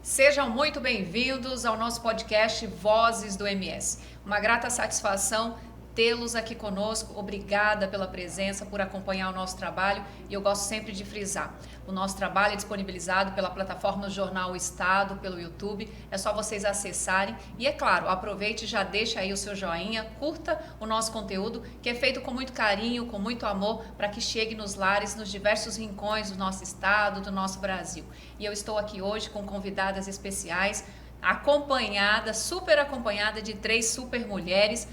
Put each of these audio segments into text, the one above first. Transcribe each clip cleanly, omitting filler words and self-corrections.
Sejam muito bem-vindos ao nosso podcast Vozes do MS. Uma grata satisfação tê-los aqui conosco. Obrigada pela presença, por acompanhar o nosso trabalho. E eu gosto sempre de frisar, o nosso trabalho é disponibilizado pela plataforma do Jornal O Estado, pelo YouTube. É só vocês acessarem. E é claro, aproveite e já deixa aí o seu joinha, curta o nosso conteúdo, que é feito com muito carinho, com muito amor, para que chegue nos lares, nos diversos rincões do nosso estado, do nosso Brasil. E eu estou aqui hoje com convidadas especiais, super acompanhada de 3 super mulheres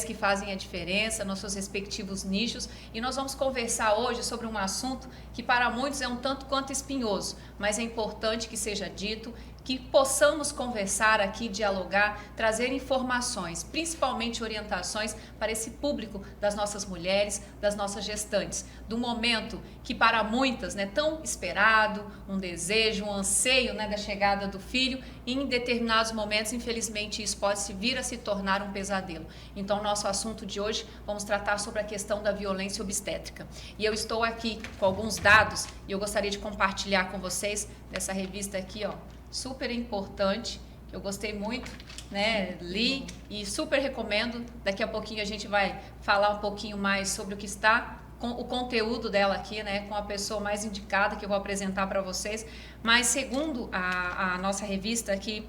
que fazem a diferença nos seus respectivos nichos, e nós vamos conversar hoje sobre um assunto que para muitos é um tanto quanto espinhoso, mas é importante que seja dito, que possamos conversar aqui, dialogar, trazer informações, principalmente orientações para esse público das nossas mulheres, das nossas gestantes, do momento que para muitas, tão esperado, um desejo, um anseio, da chegada do filho, e em determinados momentos, infelizmente, isso pode vir a se tornar um pesadelo. Então, nosso assunto de hoje, vamos tratar sobre a questão da violência obstétrica. E eu estou aqui com alguns dados e eu gostaria de compartilhar com vocês dessa revista aqui, super importante, que eu gostei muito, li e super recomendo. Daqui a pouquinho a gente vai falar um pouquinho mais sobre o que está, com o conteúdo dela aqui, com a pessoa mais indicada que eu vou apresentar para vocês. Mas segundo a nossa revista aqui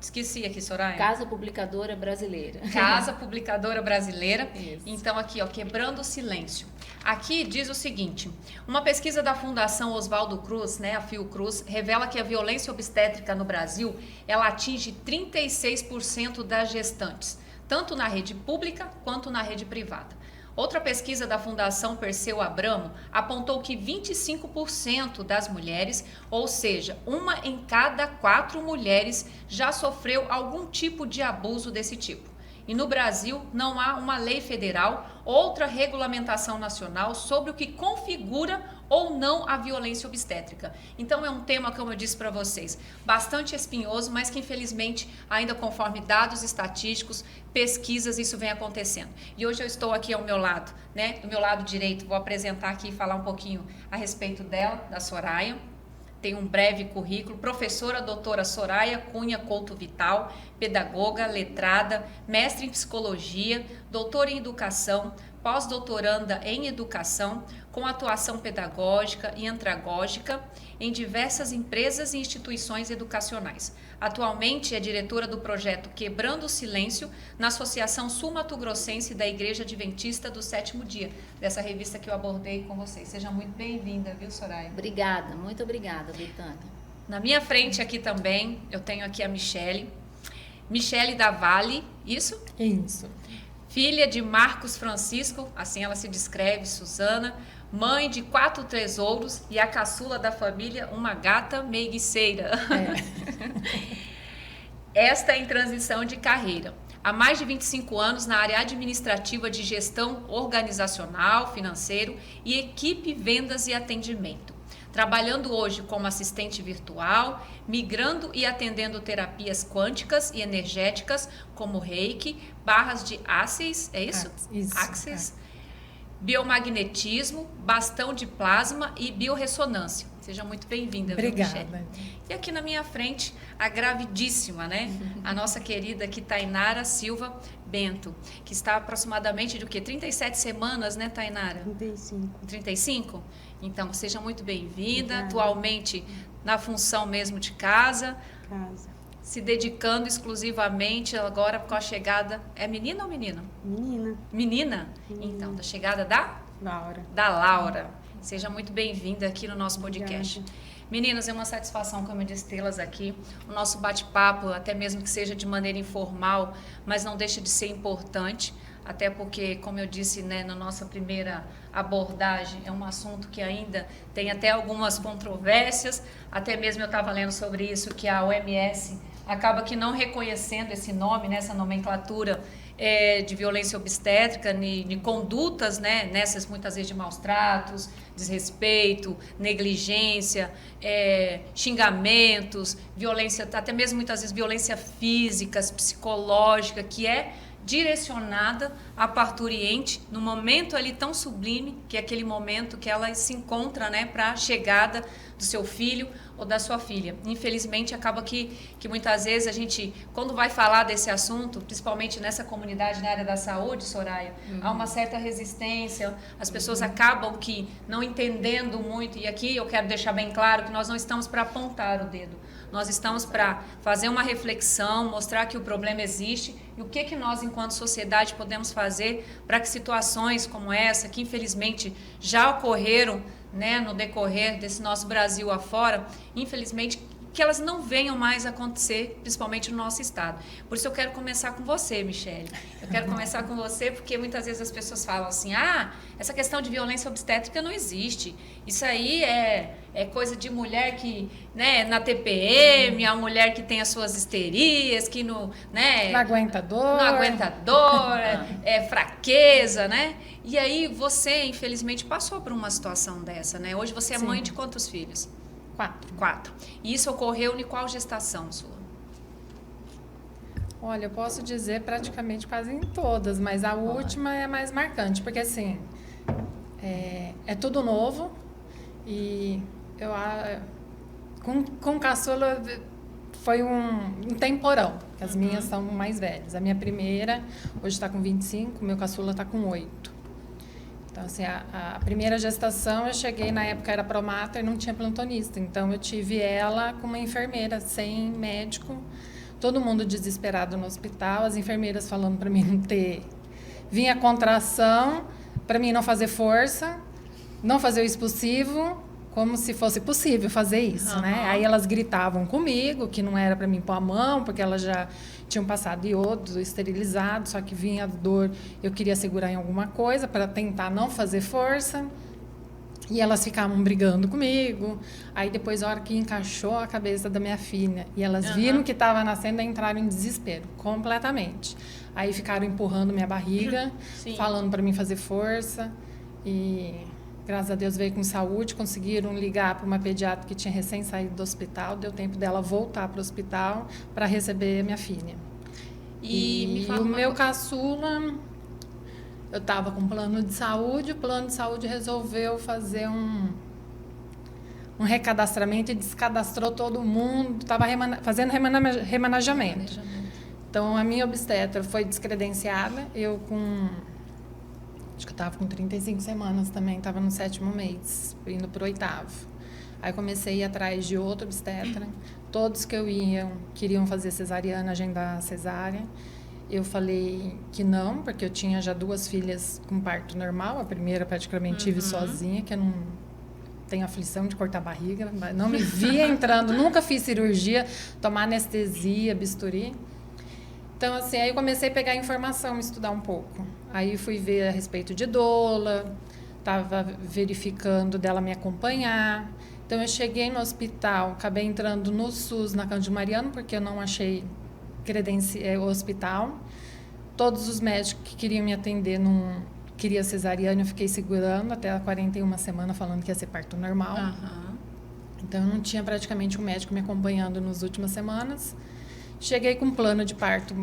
esqueci aqui, Soraya. Casa Publicadora Brasileira. Casa Publicadora Brasileira. Isso. Então aqui, Quebrando o Silêncio. Aqui diz o seguinte: uma pesquisa da Fundação Oswaldo Cruz, a Fiocruz, revela que a violência obstétrica no Brasil, ela atinge 36% das gestantes, tanto na rede pública quanto na rede privada. Outra pesquisa da Fundação Perseu Abramo apontou que 25% das mulheres, ou seja, 1 em cada 4 mulheres, já sofreu algum tipo de abuso desse tipo. E no Brasil não há uma lei federal, outra regulamentação nacional sobre o que configura ou não a violência obstétrica. Então é um tema, como eu disse para vocês, bastante espinhoso, mas que infelizmente ainda conforme dados estatísticos, pesquisas, isso vem acontecendo. E hoje eu estou aqui ao meu lado, do meu lado direito, vou apresentar aqui e falar um pouquinho a respeito dela, da Soraya. Tem um breve currículo: professora doutora Soraya Cunha Couto Vital, pedagoga, letrada, mestre em psicologia, doutora em educação, pós-doutoranda em educação, com atuação pedagógica e andragógica em diversas empresas e instituições educacionais. Atualmente é diretora do projeto Quebrando o Silêncio, na Associação Sul-Mato-Grossense da Igreja Adventista do Sétimo Dia, dessa revista que eu abordei com vocês. Seja muito bem-vinda, viu, Soraya? Obrigada, muito obrigada, Betânia. Na minha frente aqui também, eu tenho aqui a Michele da Valle, isso? Isso. Filha de Marcos Francisco, assim ela se descreve, Suzana, mãe de 4 tesouros e a caçula da família, uma gata meiguiceira. Esta é em transição de carreira. Há mais de 25 anos na área administrativa de gestão organizacional, financeiro e equipe vendas e atendimento. Trabalhando hoje como assistente virtual, migrando e atendendo terapias quânticas e energéticas como Reiki, barras de Axis, é isso? Axis, biomagnetismo, bastão de plasma e biorressonância. Seja muito bem-vinda, obrigada. Michele. E aqui na minha frente, a gravidíssima, a nossa querida aqui, Tainara Silva Bento, que está aproximadamente de 37 semanas, Tainara? 35. 35? Então, seja muito bem-vinda. Atualmente na função mesmo de casa. Se dedicando exclusivamente agora com a chegada... É menina ou menino? Menina. Menina? Então, da chegada da? Laura. Da Laura. Seja muito bem-vinda aqui no nosso podcast. Meninas, é uma satisfação, como eu disse, tê-las aqui. O nosso bate-papo, até mesmo que seja de maneira informal, mas não deixa de ser importante, até porque, como eu disse, na nossa primeira abordagem, é um assunto que ainda tem até algumas controvérsias. Até mesmo eu estava lendo sobre isso, que a OMS acaba que não reconhecendo esse nome, essa nomenclatura de violência obstétrica, de condutas, nessas muitas vezes de maus tratos, desrespeito, negligência, xingamentos, violência, até mesmo muitas vezes violência física, psicológica, que é direcionada a parturiente no momento ali tão sublime, que é aquele momento que ela se encontra, né, para a chegada do seu filho ou da sua filha. Infelizmente, acaba que muitas vezes a gente, quando vai falar desse assunto, principalmente nessa comunidade na área da saúde, Soraya, há uma certa resistência, as pessoas acabam que não entendendo muito, e aqui eu quero deixar bem claro que nós não estamos para apontar o dedo, nós estamos para fazer uma reflexão, mostrar que o problema existe e o que nós, enquanto sociedade, podemos fazer para que situações como essa, que infelizmente já ocorreram, né, no decorrer desse nosso Brasil afora, infelizmente, que elas não venham mais a acontecer, principalmente no nosso estado. Por isso eu quero começar com você, Michele. Eu quero começar com você porque muitas vezes as pessoas falam assim, essa questão de violência obstétrica não existe. Isso aí é coisa de mulher que, né, na TPM, a mulher que tem as suas histerias, que não, né, não aguenta dor. Não aguenta dor, é fraqueza, né? E aí você, infelizmente, passou por uma situação dessa, né? Hoje você é Sim. mãe de quantos filhos? 4. E isso ocorreu em qual gestação sua? Olha, eu posso dizer praticamente quase em todas, mas a última é mais marcante, porque assim, é tudo novo e eu com caçula foi um temporão, porque as minhas são mais velhas. A minha primeira hoje está com 25, meu caçula está com 8. Então, assim, a primeira gestação eu cheguei, na época era pró-mater e não tinha plantonista. Então, eu tive ela com uma enfermeira, sem médico, todo mundo desesperado no hospital, as enfermeiras falando para mim não ter... Vinha contração, para mim não fazer força, não fazer o expulsivo, como se fosse possível fazer isso, né? Aí elas gritavam comigo que não era para mim pôr a mão, porque elas já tinham passado iodo, esterilizado, só que vinha dor, eu queria segurar em alguma coisa para tentar não fazer força. E elas ficavam brigando comigo. Aí depois, a hora que encaixou a cabeça da minha filha, e elas viram que estava nascendo, entraram em desespero, completamente. Aí ficaram empurrando minha barriga, falando para mim fazer força. E graças a Deus veio com saúde, conseguiram ligar para uma pediatra que tinha recém saído do hospital, deu tempo dela voltar para o hospital para receber minha filha. E o meu caçula, eu estava com plano de saúde, o plano de saúde resolveu fazer um recadastramento e descadastrou todo mundo, estava fazendo remanejamento. Então, a minha obstetra foi descredenciada, eu acho que eu estava com 35 semanas também, estava no 7º mês, indo para o 8º. Aí comecei a ir atrás de outro obstetra, todos que eu ia queriam fazer cesariana, agendar cesárea. Eu falei que não, porque eu tinha já 2 filhas com parto normal, a primeira praticamente tive sozinha, que eu não tenho aflição de cortar barriga, mas não me via entrando, nunca fiz cirurgia, tomar anestesia, bisturi. Então, assim, aí eu comecei a pegar informação, estudar um pouco. Aí fui ver a respeito de doula, estava verificando dela me acompanhar. Então, eu cheguei no hospital, acabei entrando no SUS, na Cândido Mariano, porque eu não achei o hospital. Todos os médicos que queriam me atender não queriam cesariana, eu fiquei segurando até a 41 semanas, falando que ia ser parto normal. Então, eu não tinha praticamente um médico me acompanhando nas últimas semanas. Cheguei com um plano de parto.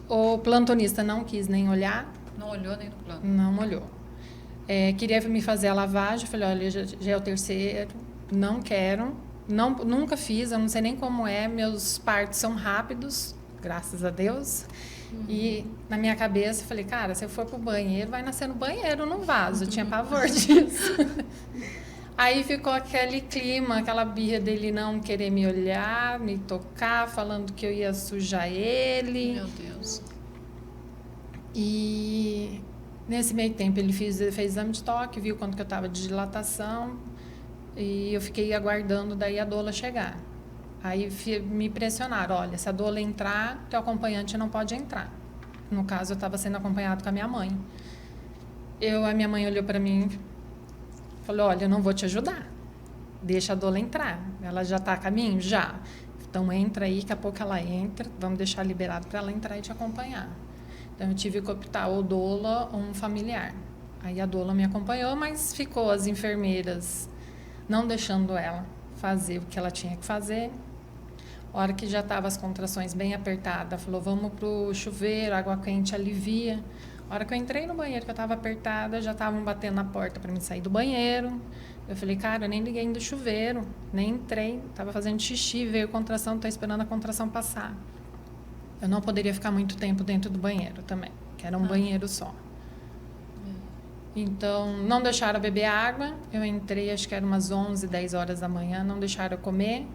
O plantonista não quis nem olhar. Não olhou nem no plano? Não olhou. Queria me fazer a lavagem. Falei, olha, já é o 3º. Não quero. Nunca fiz, eu não sei nem como é. Meus partos são rápidos, graças a Deus. E na minha cabeça, falei, cara, se eu for pro banheiro, vai nascer no banheiro, no vaso. Eu tinha pavor disso. Aí ficou aquele clima, aquela birra dele não querer me olhar, me tocar, falando que eu ia sujar ele. Meu Deus. E nesse meio tempo ele fez exame de toque, viu quanto que eu estava de dilatação e eu fiquei aguardando daí a doula chegar. Aí me pressionaram, olha, se a doula entrar, teu acompanhante não pode entrar. No caso, eu estava sendo acompanhado com a minha mãe. A minha mãe olhou para mim, falou, olha, eu não vou te ajudar. Deixa a doula entrar. Ela já está a caminho? Já. Então, entra aí, daqui a pouco ela entra. Vamos deixar liberado para ela entrar e te acompanhar. Então, eu tive que optar ou doula ou um familiar. Aí, a doula me acompanhou, mas ficou as enfermeiras não deixando ela fazer o que ela tinha que fazer. A hora que já estava as contrações bem apertadas, falou, vamos para o chuveiro, água quente alivia. A A hora que eu entrei no banheiro, que eu tava apertada, já estavam batendo na porta para mim sair do banheiro. Eu falei, cara, eu nem liguei do chuveiro, nem entrei, tava fazendo xixi, veio contração, tô esperando a contração passar. Eu não poderia ficar muito tempo dentro do banheiro também, que era um banheiro só. Então, não deixaram eu beber água. Eu entrei, acho que era umas 11, 10 horas da manhã, não deixaram eu comer.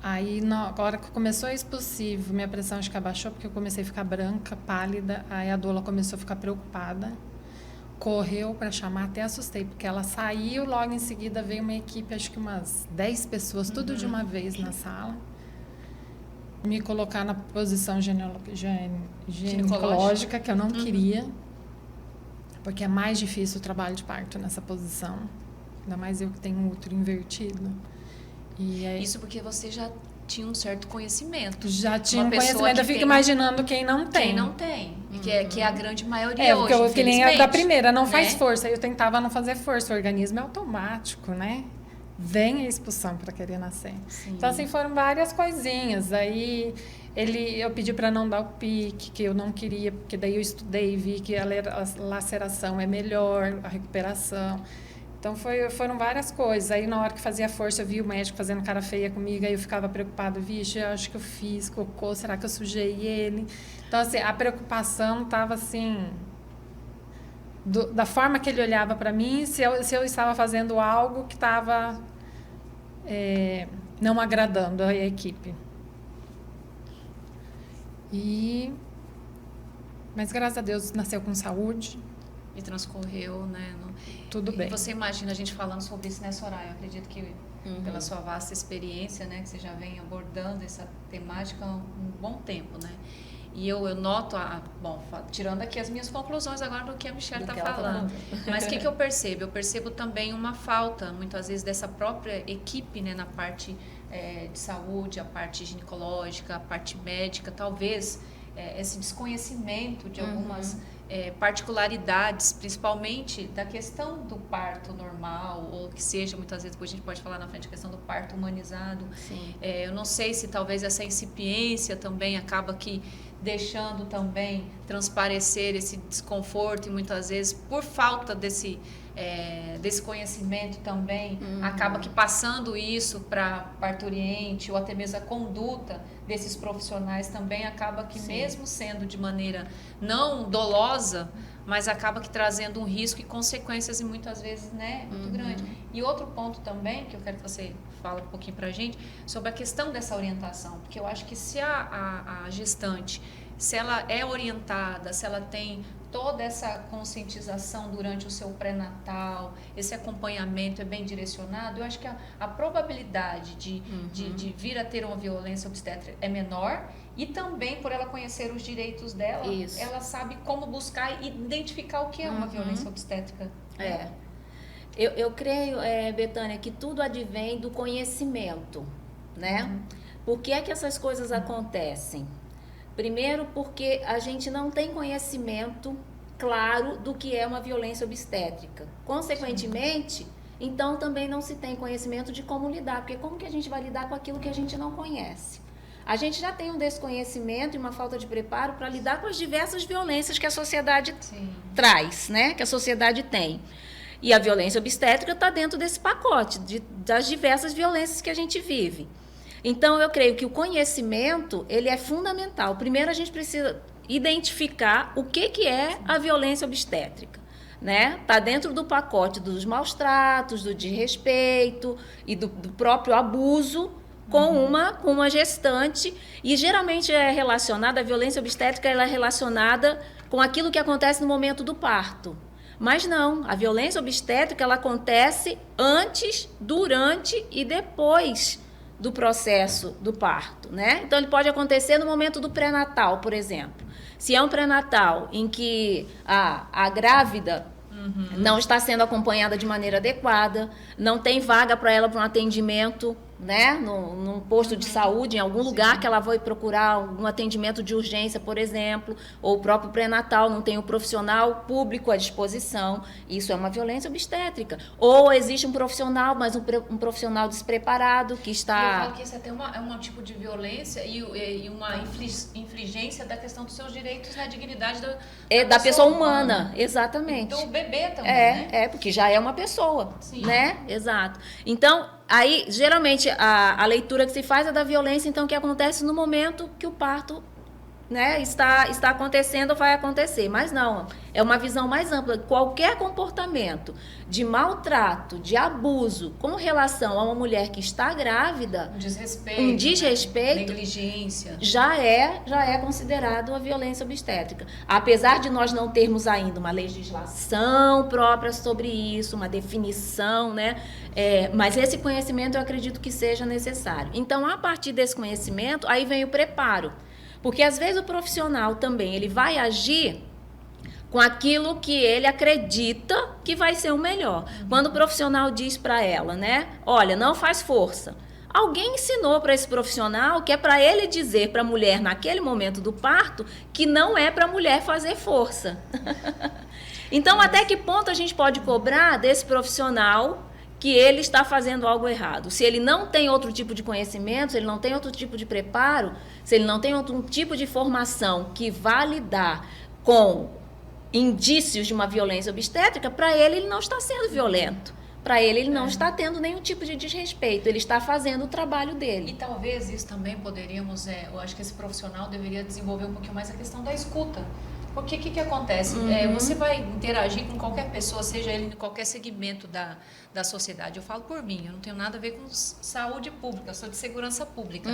Aí, na hora que começou a expulsivo, minha pressão acho que abaixou, porque eu comecei a ficar branca, pálida. Aí a doula começou a ficar preocupada. Correu para chamar, até assustei, porque ela saiu, logo em seguida veio uma equipe, acho que umas 10 pessoas, tudo de uma vez na sala. Me colocar na posição ginecológica, que eu não queria, porque é mais difícil o trabalho de parto nessa posição. Ainda mais eu que tenho um útero invertido. E aí, isso porque você já tinha um certo conhecimento. já tinha um conhecimento, eu fico imaginando quem não tem. Quem não tem, que é a grande maioria porque hoje, eu, que nem a da primeira, não faz né? força. Aí eu tentava não fazer força, o organismo é automático, né? Vem a expulsão para querer nascer. Sim. Então, assim, foram várias coisinhas. Aí eu pedi para não dar o pique, que eu não queria, porque daí eu estudei e vi que a laceração é melhor, a recuperação. Então, foram várias coisas. Aí, na hora que fazia força, eu vi o médico fazendo cara feia comigo, aí eu ficava preocupada. Vixe, eu acho que eu fiz cocô, será que eu sujei ele? Então, assim, a preocupação estava, assim, da forma que ele olhava para mim, se eu estava fazendo algo que estava não agradando a equipe. Mas, graças a Deus, nasceu com saúde. E transcorreu, né? Tudo bem. E você imagina a gente falando sobre isso, né, Soraya? Eu acredito que pela sua vasta experiência, né, que você já vem abordando essa temática há um bom tempo, né? E eu noto, tirando aqui as minhas conclusões agora do que a Michelle está falando. Mas o que eu percebo? Eu percebo também uma falta, muitas vezes, dessa própria equipe, né, na parte de saúde, a parte ginecológica, a parte médica, talvez esse desconhecimento de algumas particularidades, principalmente da questão do parto normal, ou que seja, muitas vezes, depois a gente pode falar na frente, a questão do parto humanizado. Eu não sei se talvez essa incipiência também acaba que deixando também transparecer esse desconforto, e muitas vezes, por falta desse conhecimento também, acaba que passando isso para parturiente, ou até mesmo a conduta desses profissionais também acaba que mesmo sendo de maneira não dolosa, mas acaba que trazendo um risco e consequências e muitas vezes, né, muito grande. E outro ponto também, que eu quero que você fale um pouquinho pra gente, sobre a questão dessa orientação, porque eu acho que se a gestante, se ela é orientada, se ela tem toda essa conscientização durante o seu pré-natal, esse acompanhamento é bem direcionado, eu acho que a probabilidade de vir a ter uma violência obstétrica é menor, e também por ela conhecer os direitos dela, ela sabe como buscar e identificar o que é uma violência obstétrica. Eu creio, Betânia, que tudo advém do conhecimento, né? Por que é que essas coisas acontecem? Primeiro, porque a gente não tem conhecimento claro do que é uma violência obstétrica. Consequentemente, então também não se tem conhecimento de como lidar, porque como que a gente vai lidar com aquilo que a gente não conhece? A gente já tem um desconhecimento e uma falta de preparo para lidar com as diversas violências que a sociedade traz, né? Que a sociedade tem. E a violência obstétrica está dentro desse pacote, das diversas violências que a gente vive. Então, eu creio que o conhecimento, ele é fundamental. Primeiro, a gente precisa identificar o que é a violência obstétrica, né? Está dentro do pacote dos maus tratos, do desrespeito e do próprio abuso com uma gestante. E, geralmente, a violência obstétrica ela é relacionada com aquilo que acontece no momento do parto. Mas não, a violência obstétrica ela acontece antes, durante e depois do processo do parto, né? Então, ele pode acontecer no momento do pré-natal, por exemplo. Se é um pré-natal em que a grávida não está sendo acompanhada de maneira adequada, não tem vaga para ela para um atendimento né, num posto de saúde, em algum lugar que ela vai procurar um atendimento de urgência, por exemplo, ou o próprio pré-natal, não tem o profissional público à disposição, isso é uma violência obstétrica. Ou existe um profissional, mas um profissional despreparado que está... Eu falo que isso até é um tipo de violência e uma infligência da questão dos seus direitos na dignidade da pessoa humana, exatamente. Do bebê também, né? Porque já é uma pessoa, Sim. né? Exato. Então, aí, geralmente, a leitura que se faz é da violência, então, que acontece no momento que o parto, né, está acontecendo ou vai acontecer. Mas não, é uma visão mais ampla. Qualquer comportamento de maltrato, de abuso com relação a uma mulher que está grávida, um desrespeito, negligência, já é considerado uma violência obstétrica. Apesar de nós não termos ainda uma legislação própria sobre isso, uma definição, né? Mas esse conhecimento eu acredito que seja necessário. Então, a partir desse conhecimento, aí vem o preparo. Porque às vezes o profissional também ele vai agir com aquilo que ele acredita que vai ser o melhor. Quando o profissional diz para ela, né? Olha, não faz força. Alguém ensinou para esse profissional que é para ele dizer para a mulher naquele momento do parto que não é para a mulher fazer força. Então, até que ponto a gente pode cobrar desse profissional que ele está fazendo algo errado? Se ele não tem outro tipo de conhecimento, se ele não tem outro tipo de preparo, se ele não tem outro tipo de formação que vá lidar com indícios de uma violência obstétrica, para ele não está sendo violento. Para ele não está tendo nenhum tipo de desrespeito, ele está fazendo o trabalho dele. E talvez isso também poderíamos, eu acho que esse profissional deveria desenvolver um pouquinho mais a questão da escuta. Porque o que acontece? Você vai interagir com qualquer pessoa, seja ele em qualquer segmento da sociedade. Eu falo por mim, eu não tenho nada a ver com saúde pública, eu sou de segurança pública.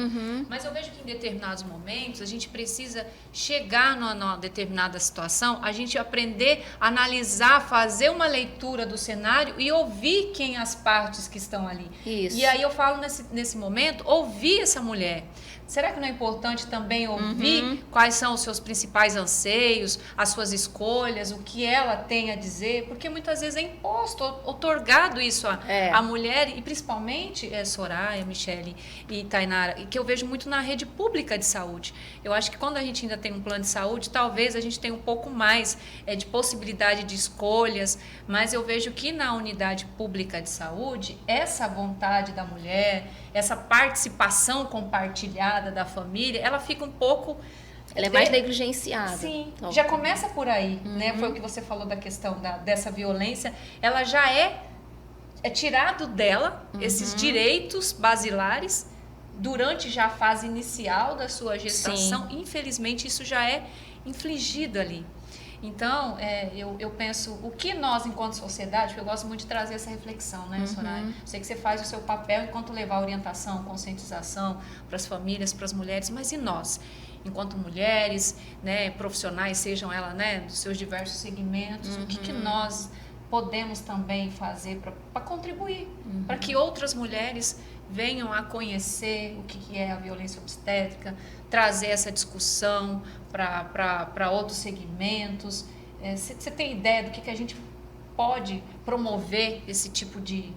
Mas eu vejo que em determinados momentos a gente precisa chegar numa determinada situação, a gente aprender a analisar, fazer uma leitura do cenário e ouvir quem as partes que estão ali. Isso. E aí eu falo nesse momento, ouvir essa mulher. Será que não é importante também ouvir quais são os seus principais anseios, as suas escolhas, o que ela tem a dizer? Porque muitas vezes é imposto, otorgado isso à mulher, e principalmente Soraya, Michele e Tainara, que eu vejo muito na rede pública de saúde. Eu acho que quando a gente ainda tem um plano de saúde, talvez a gente tenha um pouco mais de possibilidade de escolhas, mas eu vejo que na unidade pública de saúde, essa vontade da mulher, essa participação compartilhada da família, ela fica um pouco... Ela é mais negligenciada. Sim, já começa por aí, né? Foi o que você falou da questão dessa violência. Ela já é tirado dela esses direitos basilares durante já a fase inicial da sua gestação. Sim. Infelizmente, isso já é infligido ali. Então, eu penso, o que nós, enquanto sociedade, porque eu gosto muito de trazer essa reflexão, né, Soraya? Sei que você faz o seu papel enquanto levar orientação, conscientização para as famílias, para as mulheres, mas e nós? Enquanto mulheres, né, profissionais, sejam elas, né, dos seus diversos segmentos, o que nós podemos também fazer para contribuir, para que outras mulheres venham a conhecer o que é a violência obstétrica, trazer essa discussão para outros segmentos. Você tem ideia do que a gente pode promover esse tipo de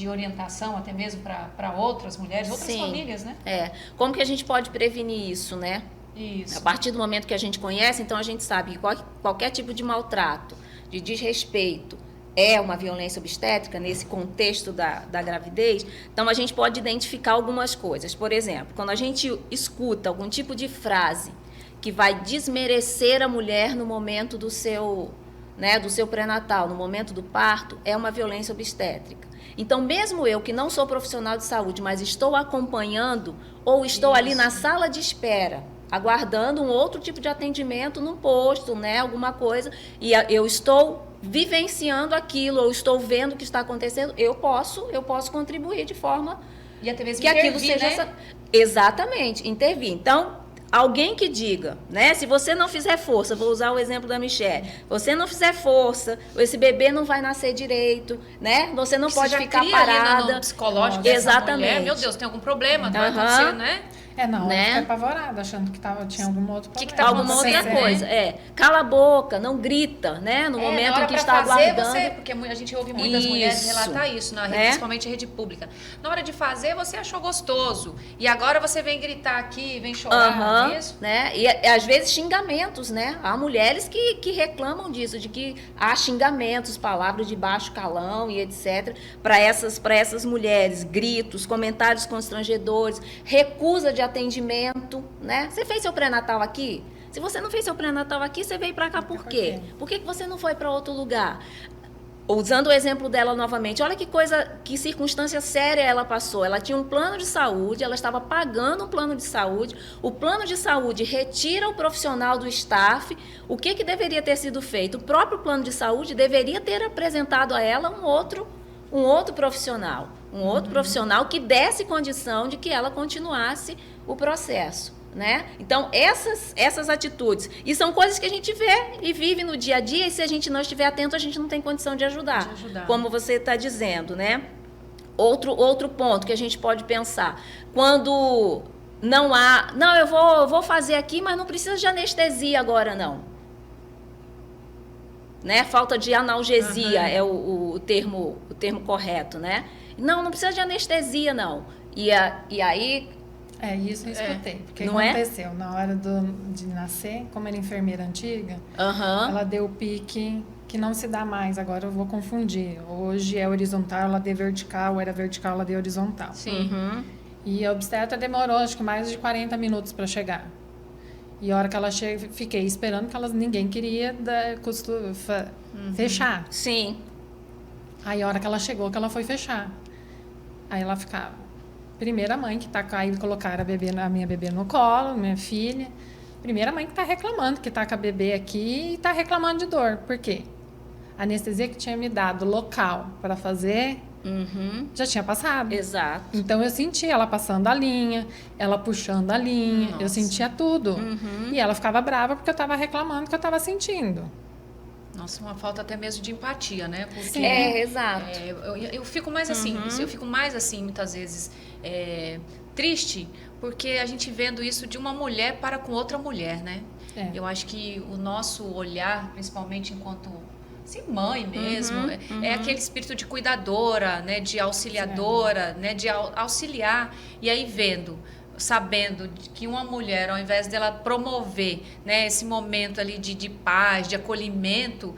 orientação, até mesmo para outras mulheres, outras famílias, né? Como que a gente pode prevenir isso, né? Isso. A partir do momento que a gente conhece, então a gente sabe que qualquer tipo de maltrato, de desrespeito, é uma violência obstétrica nesse contexto da gravidez. Então a gente pode identificar algumas coisas. Por exemplo, quando a gente escuta algum tipo de frase que vai desmerecer a mulher no momento do seu pré-natal, no momento do parto, é uma violência obstétrica. Então, mesmo eu que não sou profissional de saúde, mas estou acompanhando ou estou ali na sala de espera, aguardando um outro tipo de atendimento num posto, né, alguma coisa, e eu estou vivenciando aquilo, ou estou vendo o que está acontecendo, eu posso contribuir de forma e até mesmo que aquilo seja... né? Exatamente, intervir. Então, alguém que diga, né? Se você não fizer força, vou usar o exemplo da Michelle, você não fizer força, esse bebê não vai nascer direito, né? Você não pode ficar parada. No psicológico dessa Exatamente. mulher, meu Deus, tem algum problema, vai acontecer, né? Não, né? eu fiquei apavorada, achando que tinha algum outro problema. Que tá Alguma outra acontecendo, coisa. Cala a boca, não grita, né? No momento em que está aguardando. Porque a gente ouve muitas mulheres relatar isso, principalmente na rede pública. Na hora de fazer, você achou gostoso. E agora você vem gritar aqui, vem chorar, isso? Né? E às vezes xingamentos, né? Há mulheres que reclamam disso, de que há xingamentos, palavras de baixo calão e etc. Para essas mulheres, gritos, comentários constrangedores, recusa de atendimento, né? Você fez seu pré-natal aqui? Se você não fez seu pré-natal aqui, você veio para cá por quê? Por que você não foi para outro lugar? Usando o exemplo dela novamente, olha que circunstância séria ela passou. Ela tinha um plano de saúde, ela estava pagando um plano de saúde, o plano de saúde retira o profissional do staff. O que deveria ter sido feito? O próprio plano de saúde deveria ter apresentado a ela um outro profissional. Um outro profissional que desse condição de que ela continuasse o processo, né? Então, essas atitudes, e são coisas que a gente vê e vive no dia a dia, e se a gente não estiver atento, a gente não tem condição de ajudar. Como você está dizendo, né? Outro ponto que a gente pode pensar, quando eu vou fazer aqui, mas não precisa de anestesia agora, não. Né? Falta de analgesia é o termo correto, né? Não precisa de anestesia, não. E aí... Isso eu escutei. Porque não aconteceu? Na hora de nascer, como era enfermeira antiga, ela deu o pique que não se dá mais. Agora eu vou confundir. Hoje é horizontal, ela deu vertical. Era vertical, ela deu horizontal. Sim. E a obstetra demorou, acho que mais de 40 minutos para chegar. E a hora que ela chega, fiquei esperando que ninguém queria fechar. Sim. Aí a hora que ela chegou, que ela foi fechar. Aí ela ficava... Primeira mãe que tá aí, colocaram a minha bebê no colo, minha filha. Primeira mãe que tá reclamando, que tá com a bebê aqui e tá reclamando de dor. Por quê? A anestesia que tinha me dado local para fazer, já tinha passado. Exato. Então eu senti ela passando a linha, ela puxando a linha, eu sentia tudo. E ela ficava brava porque eu tava reclamando que eu tava sentindo. Nossa, uma falta até mesmo de empatia, né? Porque, sim, exato. Eu fico mais assim, eu fico mais assim, muitas vezes, triste, porque a gente vendo isso de uma mulher para com outra mulher, né? Eu acho que o nosso olhar, principalmente enquanto assim, mãe mesmo, é aquele espírito de cuidadora, né? De auxiliadora, né? De auxiliar, e aí sabendo que uma mulher, ao invés dela promover, né, esse momento ali de paz, de acolhimento,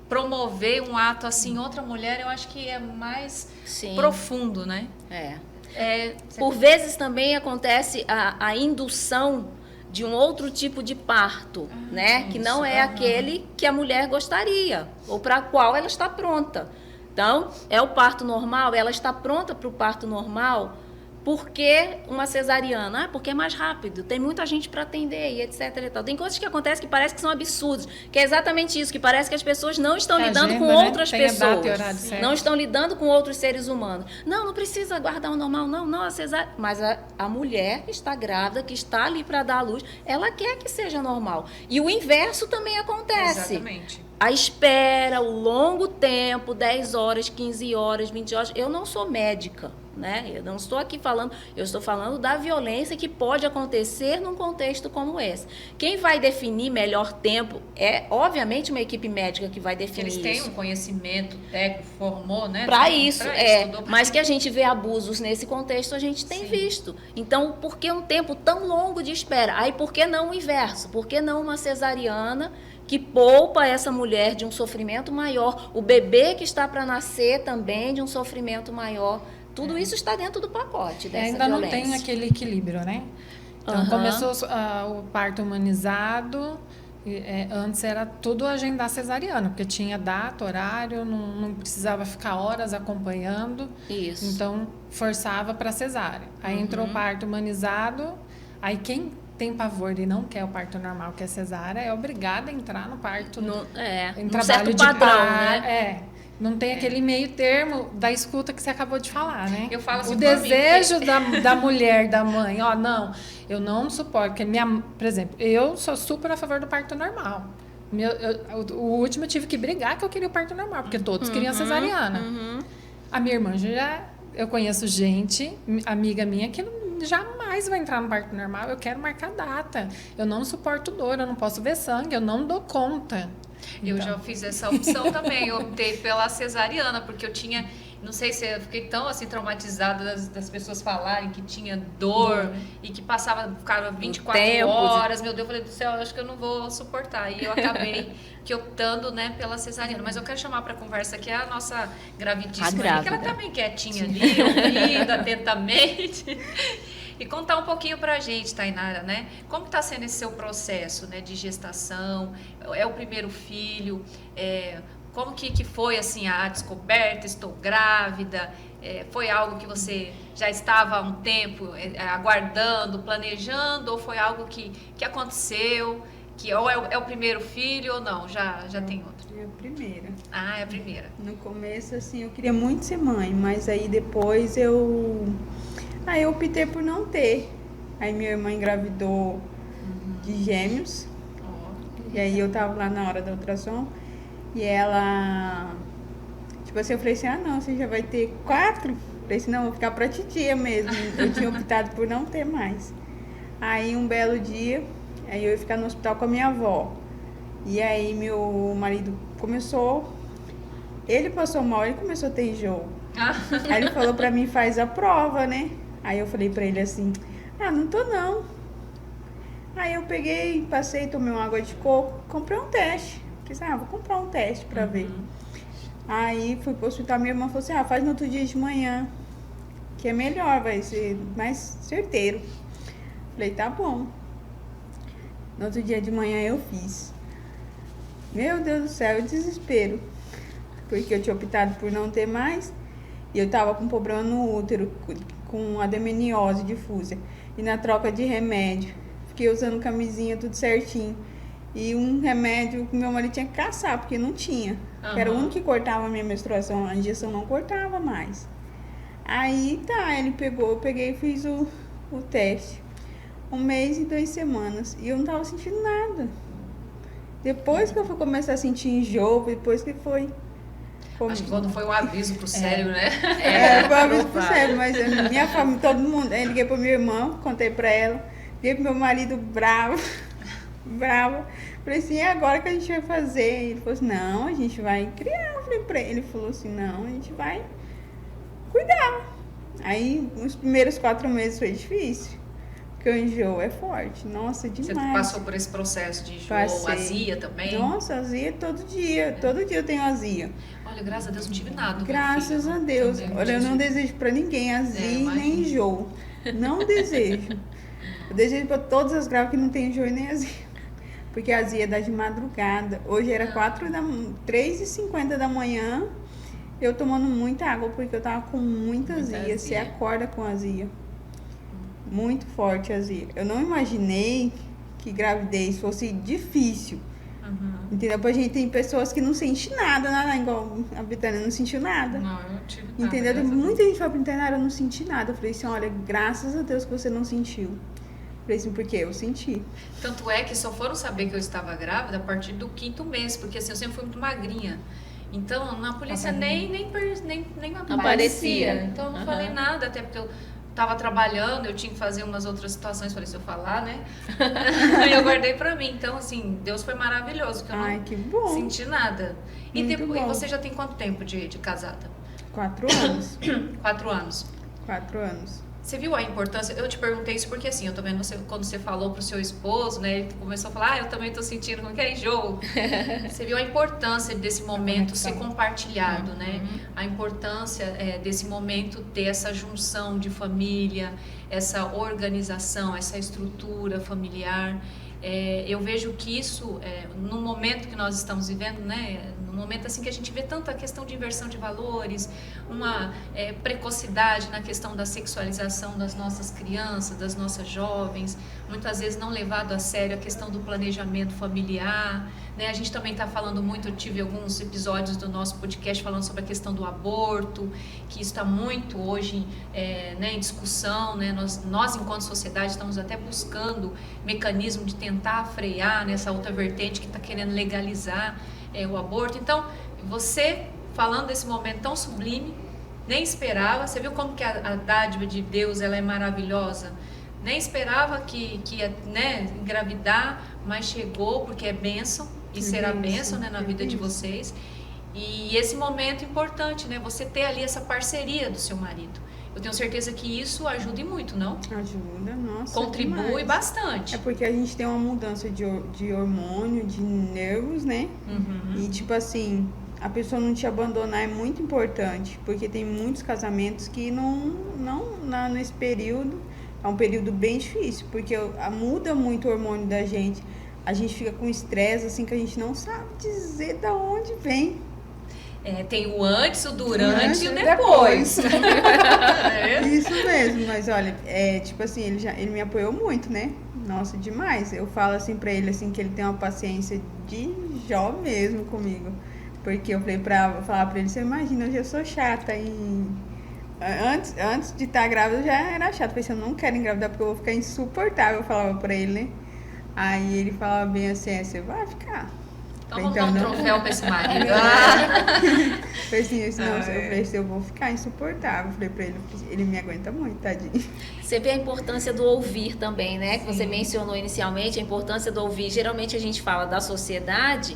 promover um ato assim, outra mulher, eu acho que é mais profundo, né? Por vezes também acontece a indução de um outro tipo de parto, né? Que não é aquele que a mulher gostaria, ou para o qual ela está pronta. Então, é o parto normal, ela está pronta para o parto normal. Por que uma cesariana? Porque é mais rápido, tem muita gente para atender e etc. E tal. Tem coisas que acontecem que parece que são absurdas, que é exatamente isso, que parece que as pessoas não estão lidando com outras pessoas, não estão lidando com outros seres humanos. Não precisa guardar o normal, não, a cesárea. Mas a mulher que está grávida, que está ali para dar à luz, ela quer que seja normal. E o inverso também acontece. Exatamente. A espera, o longo tempo, 10 horas, 15 horas, 20 horas. Eu não sou médica, né? Eu não estou aqui falando, eu estou falando da violência que pode acontecer num contexto como esse. Quem vai definir melhor tempo é, obviamente, uma equipe médica que vai definir isso. Eles têm um conhecimento técnico, formou, né? Para isso, mas que a gente vê abusos nesse contexto, a gente tem visto. Então, por que um tempo tão longo de espera? Aí, por que não o inverso? Por que não uma cesariana que poupa essa mulher de um sofrimento maior, o bebê que está para nascer também de um sofrimento maior? Tudo isso está dentro do pacote dessa ainda violência. Não tem aquele equilíbrio, né? Então, começou o parto humanizado, antes era tudo agendar cesariana, porque tinha data, horário, não precisava ficar horas acompanhando. Isso. Então, forçava para cesárea. Aí entrou o parto humanizado, aí quem tem pavor e não quer o parto normal, que é cesárea, é obrigada a entrar no parto. Em trabalho certo padrão, né? Não tem aquele meio termo da escuta que você acabou de falar, né? Eu falo assim o pra mim, desejo da mulher, da mãe, ó, não, eu não suporto, porque por exemplo, eu sou super a favor do parto normal. O último eu tive que brigar que eu queria o parto normal, porque todos queriam cesariana. A minha irmã eu conheço gente, amiga minha, que jamais vai entrar no parto normal. Eu quero marcar data. Eu não suporto dor, eu não posso ver sangue, eu não dou conta. Eu já fiz essa opção também, eu optei pela cesariana, porque eu tinha, não sei se eu fiquei tão assim traumatizada das pessoas falarem que tinha dor e que ficava 24 horas, meu Deus, eu falei do céu, eu acho que eu não vou suportar, e eu acabei que optando, né, pela cesariana. Mas eu quero chamar para conversa aqui a nossa gravidíssima, que ela tá bem quietinha ali, ouvindo atentamente. E contar um pouquinho pra gente, Tainara, né? Como está sendo esse seu processo, né, de gestação? É o primeiro filho? Como que foi, assim, a descoberta? Estou grávida? Foi algo que você já estava há um tempo aguardando, planejando? Ou foi algo que aconteceu? Que ou é o primeiro filho ou não? Já tem outro? É a primeira. Ah, é a primeira. No começo, assim, eu queria muito ser mãe, mas aí depois eu optei por não ter. Aí minha irmã engravidou de gêmeos. E aí eu tava lá na hora da ultrassom. E ela... Tipo assim, eu falei assim, não, você já vai ter 4? Eu falei assim, não, vou ficar pra titia mesmo. Eu tinha optado por não ter mais. Aí um belo dia, aí eu ia ficar no hospital com a minha avó. E aí meu marido começou... Ele passou mal, ele começou a ter enjoo. Aí ele falou pra mim, faz a prova, né? Aí eu falei pra ele assim, não tô não. Aí eu peguei, passei, tomei uma água de coco, comprei um teste. Falei, vou comprar um teste pra ver. Aí fui pro hospital, minha irmã falou assim, faz no outro dia de manhã, que é melhor, vai ser mais certeiro. Falei, tá bom. No outro dia de manhã eu fiz. Meu Deus do céu, desespero. Porque eu tinha optado por não ter mais. E eu tava com problema no útero, com adenomiose difusa. E na troca de remédio, fiquei usando camisinha, tudo certinho. E um remédio que meu marido tinha que caçar, porque não tinha. Era o único que cortava a minha menstruação, a injeção não cortava mais. Aí ele pegou, eu peguei e fiz o teste. 1 mês e 2 semanas. E eu não tava sentindo nada. Depois que eu fui começar a sentir enjoo, depois que foi... Acho que quando foi um aviso pro cérebro, né? Foi um aviso pro cérebro, mas minha família, todo mundo... Aí liguei pra minha irmã, contei pra ela. Liguei pro meu marido bravo. Falei assim, e agora que a gente vai fazer? Ele falou assim, não, a gente vai criar. Eu falei pra ele, falou assim, não, a gente vai cuidar. Aí, os primeiros 4 meses foi difícil, porque o enjoo é forte. Nossa, demais. Você passou por esse processo de enjoo, azia também? Nossa, azia todo dia eu tenho azia. Olha, graças a Deus não tive nada. Graças a Deus. Olha, eu não desejo pra ninguém azia nem enjoo. Não desejo. Eu desejo pra todas as grávidas que não tem enjoo e nem azia. Porque a azia dá de madrugada. Hoje era 3h50 da manhã, eu tomando muita água, porque eu tava com muita azia. Você acorda com azia. Muito forte a azia. Eu não imaginei que gravidez fosse difícil. Entendeu? Porque a gente tem pessoas que não sentem nada, igual a Betânia não sentiu nada. Não, eu não tive nada. Entendeu? Muita gente fala pra internar, eu não senti nada. Eu falei assim, olha, graças a Deus que você não sentiu. Falei assim, porque eu senti. Tanto é que só foram saber que eu estava grávida a partir do 5º mês, porque assim, eu sempre fui muito magrinha. Então, na polícia nem aparecia. Então, eu não falei nada, até porque eu estava trabalhando, eu tinha que fazer umas outras situações, falei, se eu falar, né? Aí eu guardei pra mim. Então, assim, Deus foi maravilhoso, que eu não que bom. senti nada. E Muito depois, bom. você já tem quanto tempo de casada? 4 anos. 4 anos. 4 anos. Você viu a importância? Eu te perguntei isso porque assim, eu também quando você falou pro seu esposo, né, ele começou a falar, eu também tô sentindo como que é enjoo. Você viu a importância desse momento ser compartilhado, né? A importância desse momento ter essa junção de família, essa organização, essa estrutura familiar. Eu vejo que isso, no momento que nós estamos vivendo, né, num momento assim que a gente vê tanta questão de inversão de valores, uma precocidade na questão da sexualização das nossas crianças, das nossas jovens, muitas vezes não levado a sério a questão do planejamento familiar, né? A gente também está falando muito, eu tive alguns episódios do nosso podcast falando sobre a questão do aborto, que está muito hoje em discussão, né? Nós, enquanto sociedade, estamos até buscando mecanismo de tentar frear nessa outra vertente que está querendo legalizar o aborto. Então, você falando desse momento tão sublime, nem esperava, você viu como que a dádiva de Deus ela é maravilhosa? Nem esperava que ia, né, engravidar, mas chegou porque é bênção e será bênção, né, na vida de vocês. E esse momento importante, né, você ter ali essa parceria do seu marido. Eu tenho certeza que isso ajuda muito, não? Ajuda, nossa. Contribui demais. bastante. É porque a gente tem uma mudança de hormônio, de nervos, né? E tipo assim, a pessoa não te abandonar é muito importante, porque tem muitos casamentos que nesse período, é um período bem difícil, porque muda muito o hormônio da gente. A gente fica com estresse, assim, que a gente não sabe dizer de onde vem. Tem o antes, o durante e o depois. Isso mesmo, mas olha, tipo assim, ele me apoiou muito, né? Nossa, demais. Eu falo assim pra ele, assim, que ele tem uma paciência de Jó mesmo comigo. Porque eu falei falar pra ele, você imagina, eu já sou chata Antes de estar grávida eu já era chata. Eu falei assim, eu não quero engravidar porque eu vou ficar insuportável, eu falava pra ele, né? Aí ele falava bem assim, você vai ficar. Então vamos dar um troféu pra esse marido. Foi assim, eu falei assim, eu vou ficar insuportável. Eu falei pra ele me aguenta muito, tadinho. Você vê a importância do ouvir também, né? Que você mencionou inicialmente, a importância do ouvir. Geralmente a gente fala da sociedade,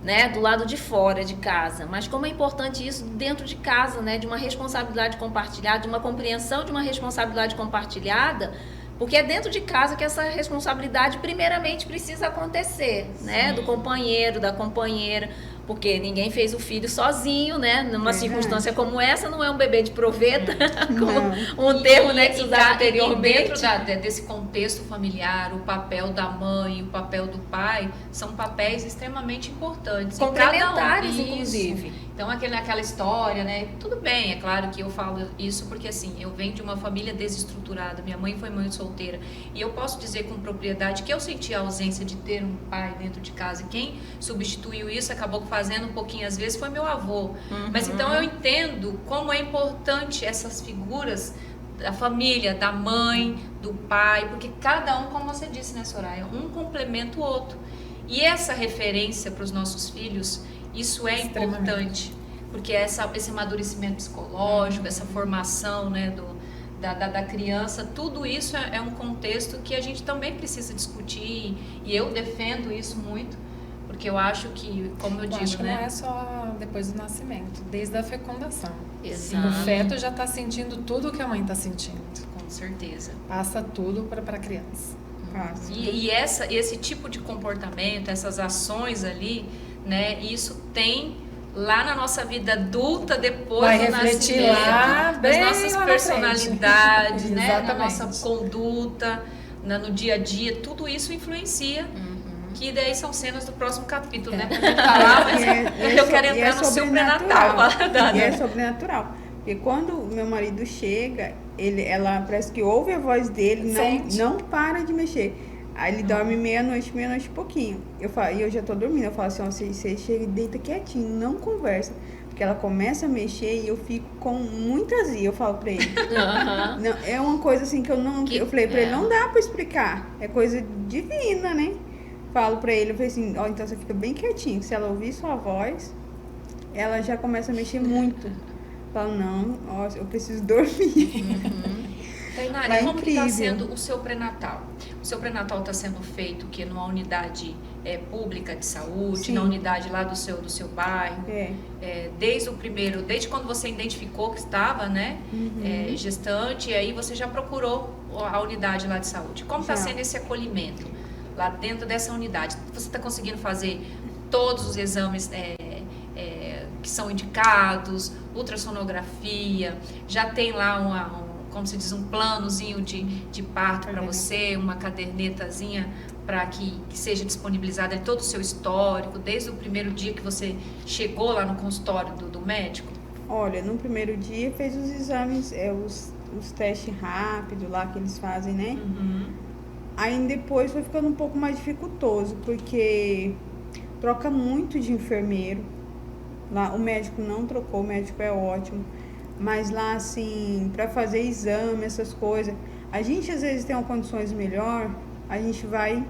né, do lado de fora de casa, mas como é importante isso dentro de casa, né, de uma responsabilidade compartilhada, de uma compreensão de uma responsabilidade compartilhada, porque é dentro de casa que essa responsabilidade primeiramente precisa acontecer, né, do companheiro, da companheira, porque ninguém fez o filho sozinho, né, numa circunstância como essa, não é um bebê de proveta, como um termo, né, que se usava anteriormente. Dentro desse contexto familiar, o papel da mãe, o papel do pai, são papéis extremamente importantes. Complementares, inclusive. Então, aquela história, né, tudo bem, é claro que eu falo isso porque, assim, eu venho de uma família desestruturada, minha mãe foi mãe solteira, e eu posso dizer com propriedade que eu senti a ausência de ter um pai dentro de casa, e quem substituiu isso, acabou fazendo um pouquinho às vezes, foi meu avô. Mas então eu entendo como é importante essas figuras da família, da mãe, do pai, porque cada um, como você disse, né, Soraya, um complementa o outro. E essa referência para os nossos filhos, isso é importante, porque esse amadurecimento psicológico, essa formação, né, da criança, tudo isso é um contexto que a gente também precisa discutir, e eu defendo isso muito, porque eu acho que, como eu digo, acho que né? não é só depois do nascimento, desde a fecundação. Exato. O feto já está sentindo tudo o que a mãe está sentindo. Com certeza. Passa tudo para a criança. E esse tipo de comportamento, essas ações ali, né? Isso tem lá na nossa vida adulta, depois vai do refletir nascimento, lá, nas bem nossas lá na personalidades, frente. né? Na Exatamente. nossa conduta, no dia a dia, tudo isso influencia. Que daí são cenas do próximo capítulo, né? Pra gente falar, mas eu quero entrar no seu pré-natal. E é sobrenatural. Porque quando o meu marido chega, ela parece que ouve a voz dele, não para de mexer. Aí ele dorme meia-noite e pouquinho. E eu já tô dormindo, eu falo assim, você chega e deita quietinho, não conversa. Porque ela começa a mexer e eu fico com muita azia, eu falo pra ele. Não, é uma coisa assim que eu falei pra ele, não dá pra explicar. É coisa divina, né? Falo pra ele, eu falei assim, então você fica bem quietinho, se ela ouvir sua voz, ela já começa a mexer muito. Falo, não, eu preciso dormir. Tainara, como que está sendo o seu pré-natal? O seu pré-natal está sendo feito que numa unidade pública de saúde, Sim. na unidade lá do seu bairro? Desde quando você identificou que estava, né, gestante, e aí você já procurou a unidade lá de saúde. Como está sendo esse acolhimento lá dentro dessa unidade? Você está conseguindo fazer todos os exames que são indicados, ultrassonografia, já tem lá como se diz, um planozinho de parto para você, uma cadernetazinha para que seja disponibilizado todo o seu histórico, desde o primeiro dia que você chegou lá no consultório do médico? Olha, no primeiro dia fez os exames, os testes rápidos lá que eles fazem, né? Aí depois foi ficando um pouco mais dificultoso, porque troca muito de enfermeiro. Lá o médico não trocou, o médico é ótimo. Mas lá, assim, para fazer exame, essas coisas, a gente às vezes tem uma condições melhor, a gente vai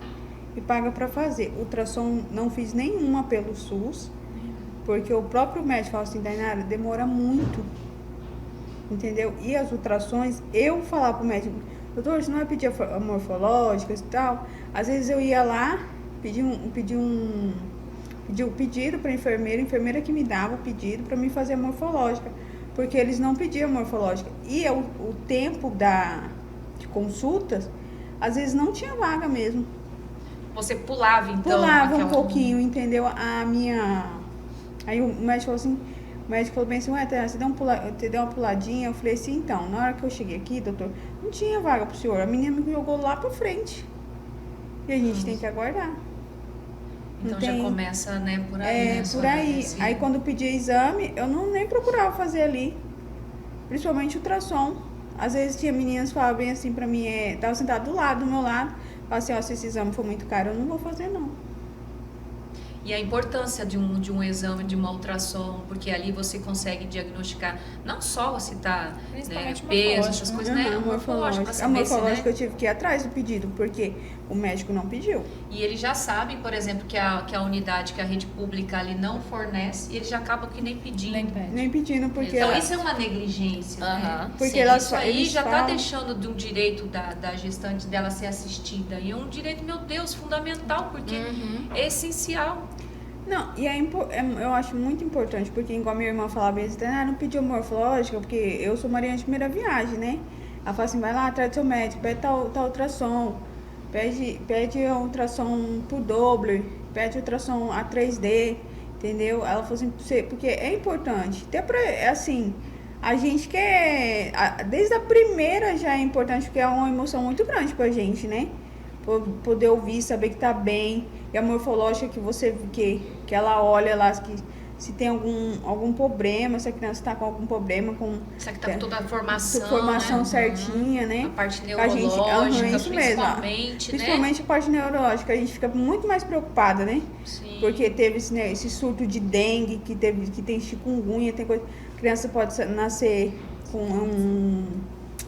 e paga para fazer. Ultrassom não fiz nenhuma pelo SUS, porque o próprio médico falou assim, Dainara, demora muito, entendeu? E as ultrassons, eu falar pro médico, doutor, você não vai pedir a morfológica e tal? Às vezes eu ia lá, pedir o pedido para a enfermeira que me dava o pedido para mim fazer a morfológica, porque eles não pediam a morfológica. E o tempo de consultas, às vezes não tinha vaga mesmo. Você pulava, então? Pulava um pouquinho, entendeu? Aí o médico falou assim, bem assim, ué, você deu uma puladinha? Eu falei assim, então, na hora que eu cheguei aqui, doutor, não tinha vaga pro senhor, a menina me jogou lá pra frente. E a gente tem que aguardar. Então já começa, né, por aí. É, por aí. Aí quando eu pedi exame, eu nem procurava fazer ali. Principalmente ultrassom. Às vezes tinha meninas que falavam bem assim pra mim, tava sentada do meu lado, falavam assim, ó, se esse exame for muito caro, eu não vou fazer não. E a importância de um exame, de uma ultrassom, porque ali você consegue diagnosticar não só se está, né, peso, essas coisas, né? A morfológica eu tive que ir atrás do pedido, porque o médico não pediu. E ele já sabe, por exemplo, que a unidade, que a rede pública ali não fornece, e ele já acaba que nem pedindo. Nem pedindo, porque... Então isso é uma negligência, né? Porque isso aí já está deixando de um direito da gestante dela ser assistida. E é um direito, meu Deus, fundamental, porque é essencial. Não, e eu acho muito importante, porque igual minha irmã falava, não pediu morfológica, porque eu sou Maria de primeira viagem, né? Ela fala assim, vai lá atrás do seu médico, pede tal ultrassom, pede a ultrassom por Doppler, pede ultrassom a 3D, entendeu? Ela falou assim, porque é importante, até pra, assim, a gente quer, desde a primeira já é importante, porque é uma emoção muito grande pra gente, né? Poder ouvir, saber que tá bem, e a morfológica que ela olha lá, que se tem algum problema, se a criança está com algum problema, será que tá com toda a formação, né? Certinha, né? A parte neurológica, isso principalmente, mesmo, principalmente a parte neurológica, a gente fica muito mais preocupada, né? Sim. Porque teve esse surto de dengue, que tem chikungunya, tem coisa, a criança pode nascer com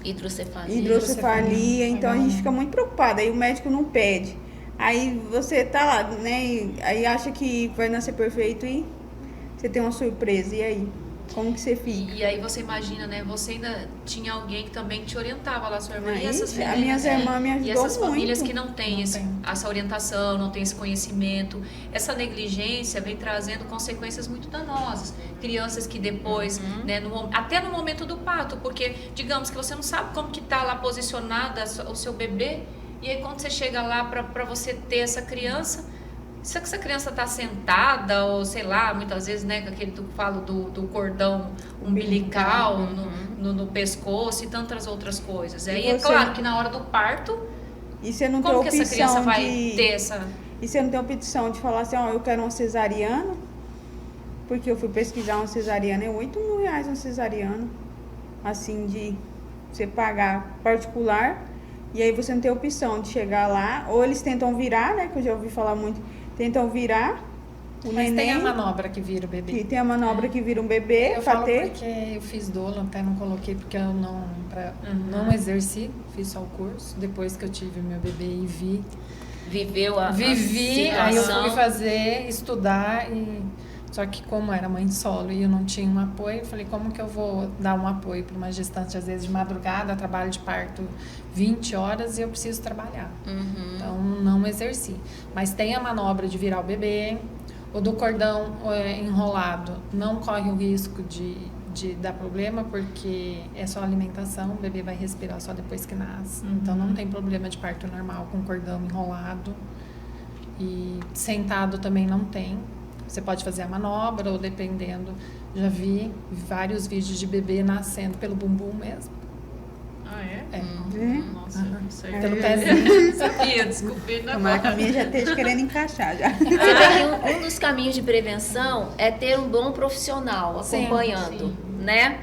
hidrocefalia, então a gente fica muito preocupada, aí o médico não pede. Aí você tá lá, né? Aí acha que vai nascer perfeito e você tem uma surpresa. E aí? Como que você fica? E aí você imagina, né? Você ainda tinha alguém que também te orientava lá, sua irmã. E essas famílias, minhas irmãs me ajudou. E essas famílias muito. Que não têm essa orientação, não têm esse conhecimento, essa negligência vem trazendo consequências muito danosas. Crianças que depois, né, até no momento do parto, porque digamos que você não sabe como que tá lá posicionada o seu bebê. E aí quando você chega lá para você ter essa criança, será que essa criança está sentada ou sei lá, muitas vezes, né, aquele que eu falo do cordão umbilical no pescoço e tantas outras coisas. Aí é claro que na hora do parto, e você não como tem que essa criança vai ter essa... E você não tem opção de falar assim, ó, eu quero uma cesariana, porque eu fui pesquisar uma cesariana, é R$8.000 uma cesariana, assim, de você pagar particular. E aí você não tem opção de chegar lá, ou eles tentam virar, né, que eu já ouvi falar muito, tentam virar o neném. Mas tem a manobra que vira o bebê. Tem a manobra que vira um bebê. Eu falo porque eu fiz dolo, até não coloquei, porque eu não exerci, fiz só o curso, depois que eu tive meu bebê e Vivi, aí eu fui fazer, estudar Só que como era mãe solo e eu não tinha um apoio, eu falei, como que eu vou dar um apoio para uma gestante, às vezes de madrugada, trabalho de parto 20 horas e eu preciso trabalhar. Então, não exerci. Mas tem a manobra de virar o bebê, o do cordão enrolado não corre o risco de dar problema, porque é só alimentação, o bebê vai respirar só depois que nasce. Então, não tem problema de parto normal com cordão enrolado. E sentado também não tem. Você pode fazer a manobra ou dependendo, já vi vários vídeos de bebê nascendo pelo bumbum mesmo. Ah, é? Nossa, isso aí. Pelo pezinho. Não sabia, descobri na Tomara que a minha já esteja querendo encaixar já. Você vê que um dos caminhos de prevenção é ter um bom profissional Sim, acompanhando, né?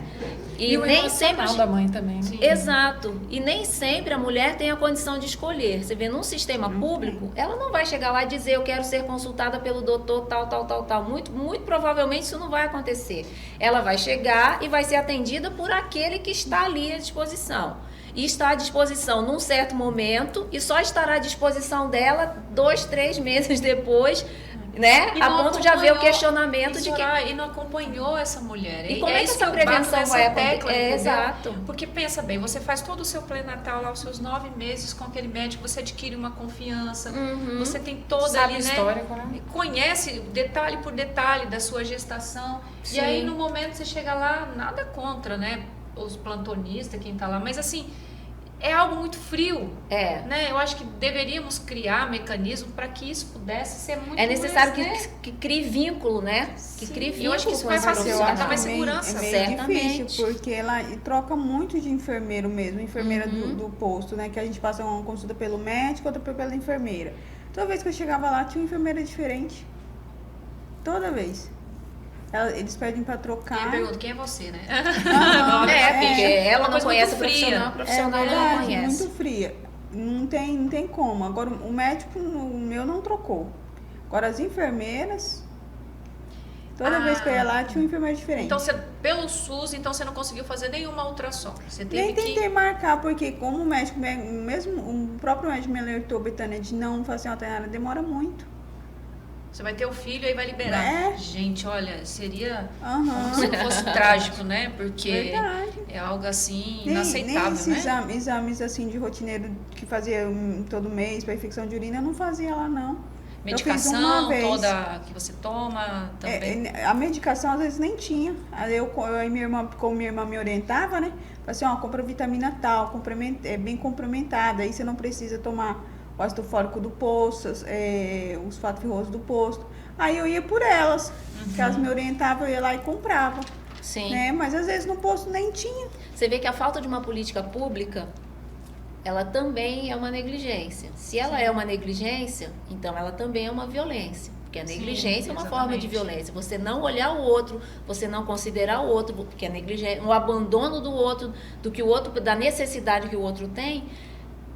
E o nem sempre emocional da mãe também. Sim. Exato. E nem sempre a mulher tem a condição de escolher. Você vê, num sistema público, ela não vai chegar lá e dizer eu quero ser consultada pelo doutor tal. Muito provavelmente isso não vai acontecer. Ela vai chegar e vai ser atendida por aquele que está ali à disposição. E está à disposição num certo momento e só estará à disposição dela 2, 3 meses depois, né? E A não ponto de haver o acompanhou, questionamento de que... Soraya, e não acompanhou essa mulher. E como é que isso essa eu bato prevenção nessa vai tecla, acontecer? entendeu? Exato. Porque pensa bem, você faz todo o seu pré-natal lá, os seus 9 meses com aquele médico, você adquire uma confiança, você tem toda Sabe ali, o né? histórico, né? Conhece detalhe por detalhe da sua gestação. Sim. E aí no momento você chega lá, nada contra, né? Os plantonistas, quem tá lá, mas assim, é algo muito frio. É. Né? Eu acho que deveríamos criar mecanismo para que isso pudesse ser muito É necessário mais, né? que crie vínculo, né? Que Sim. crie Eu vínculo acho que isso com vai as facilitar, Eu acho dá mais que segurança. É meio Certamente. difícil, porque ela troca muito de enfermeiro mesmo, enfermeira do posto, né? Que a gente passa uma consulta pelo médico, outra pela enfermeira. Toda vez que eu chegava lá, tinha uma enfermeira diferente. Toda vez. Eles pedem pra trocar. Quem pergunta, quem é você, né? Porque ela uma não coisa conhece o muito fria. profissional, o profissional É não verdade, conhece. muito fria. Não tem como. Agora, o médico, o meu não trocou. Agora, as enfermeiras, toda vez que eu ia lá, tinha uma enfermeira diferente. Então, pelo SUS, então você não conseguiu fazer nenhuma ultrassom. Você teve Nem que... tentei marcar, porque como o médico, mesmo o próprio médico me alertou, Betânia, de não fazer uma alternada, demora muito. Você vai ter o filho e vai liberar. É. Gente, olha, seria Aham. como se fosse trágico, né? Porque Verdade. é algo assim Nem inaceitável, esses né? exames assim de rotineiro que fazia todo mês para infecção de urina, eu não fazia lá não. Eu fiz uma Medicação vez. toda que você toma também. A medicação às vezes nem tinha. Aí minha irmã, como minha irmã me orientava, né? Falei assim, ó, compra vitamina tal, é bem complementada, aí você não precisa tomar o ácido fólico do posto, os fato ferroso do posto. Aí eu ia por elas, que elas me orientavam, eu ia lá e comprava. Sim. Né? Mas às vezes no posto nem tinha. Você vê que a falta de uma política pública, ela também é uma negligência. Se ela é uma negligência, então ela também é uma violência. Porque a negligência é uma forma de violência. Você não olhar o outro, você não considerar o outro, porque a negligência, o abandono do outro, da necessidade que o outro tem,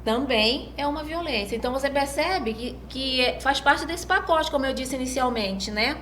também é uma violência. Então você percebe que faz parte desse pacote, como eu disse inicialmente, né?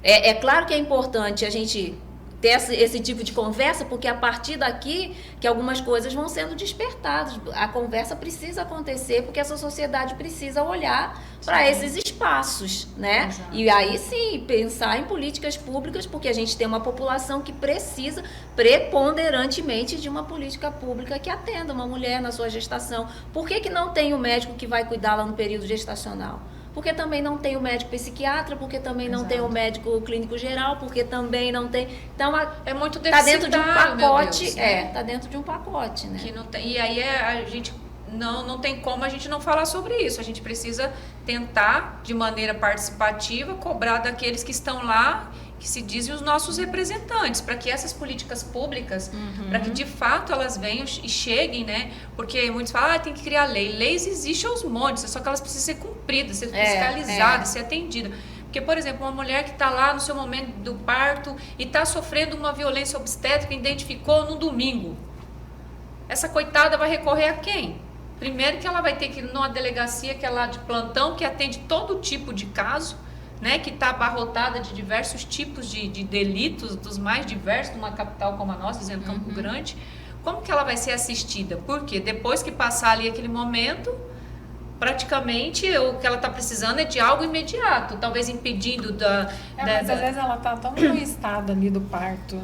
É claro que é importante a gente ter esse tipo de conversa, porque a partir daqui que algumas coisas vão sendo despertadas. A conversa precisa acontecer, porque essa sociedade precisa olhar para esses espaços, né? Exato. E aí sim, pensar em políticas públicas, porque a gente tem uma população que precisa preponderantemente de uma política pública que atenda uma mulher na sua gestação. Por que não tem o médico que vai cuidar lá no período gestacional? Porque também não tem o médico psiquiatra, porque também não tem o médico clínico geral, porque também não tem... Então, É muito tá dentro de um deficitário, meu pacote, Deus, né? tá dentro de um pacote, né? Que não tem, e aí a gente não tem como a gente não falar sobre isso. A gente precisa tentar, de maneira participativa, cobrar daqueles que estão lá, que se dizem os nossos representantes, para que essas políticas públicas, para que de fato elas venham e cheguem, né? Porque muitos falam, tem que criar lei. Leis existem aos montes, só que elas precisam ser cumpridas, ser fiscalizadas, ser atendidas. Porque, por exemplo, uma mulher que está lá no seu momento do parto e está sofrendo uma violência obstétrica, identificou no domingo. Essa coitada vai recorrer a quem? Primeiro que ela vai ter que ir numa delegacia que é lá de plantão, que atende todo tipo de caso, né, que está abarrotada de diversos tipos de delitos, dos mais diversos, numa capital como a nossa, dizendo Campo Grande. Como que ela vai ser assistida? Porque depois que passar ali aquele momento, praticamente o que ela está precisando é de algo imediato, talvez impedindo Mas às vezes ela tá tão no estado ali do parto,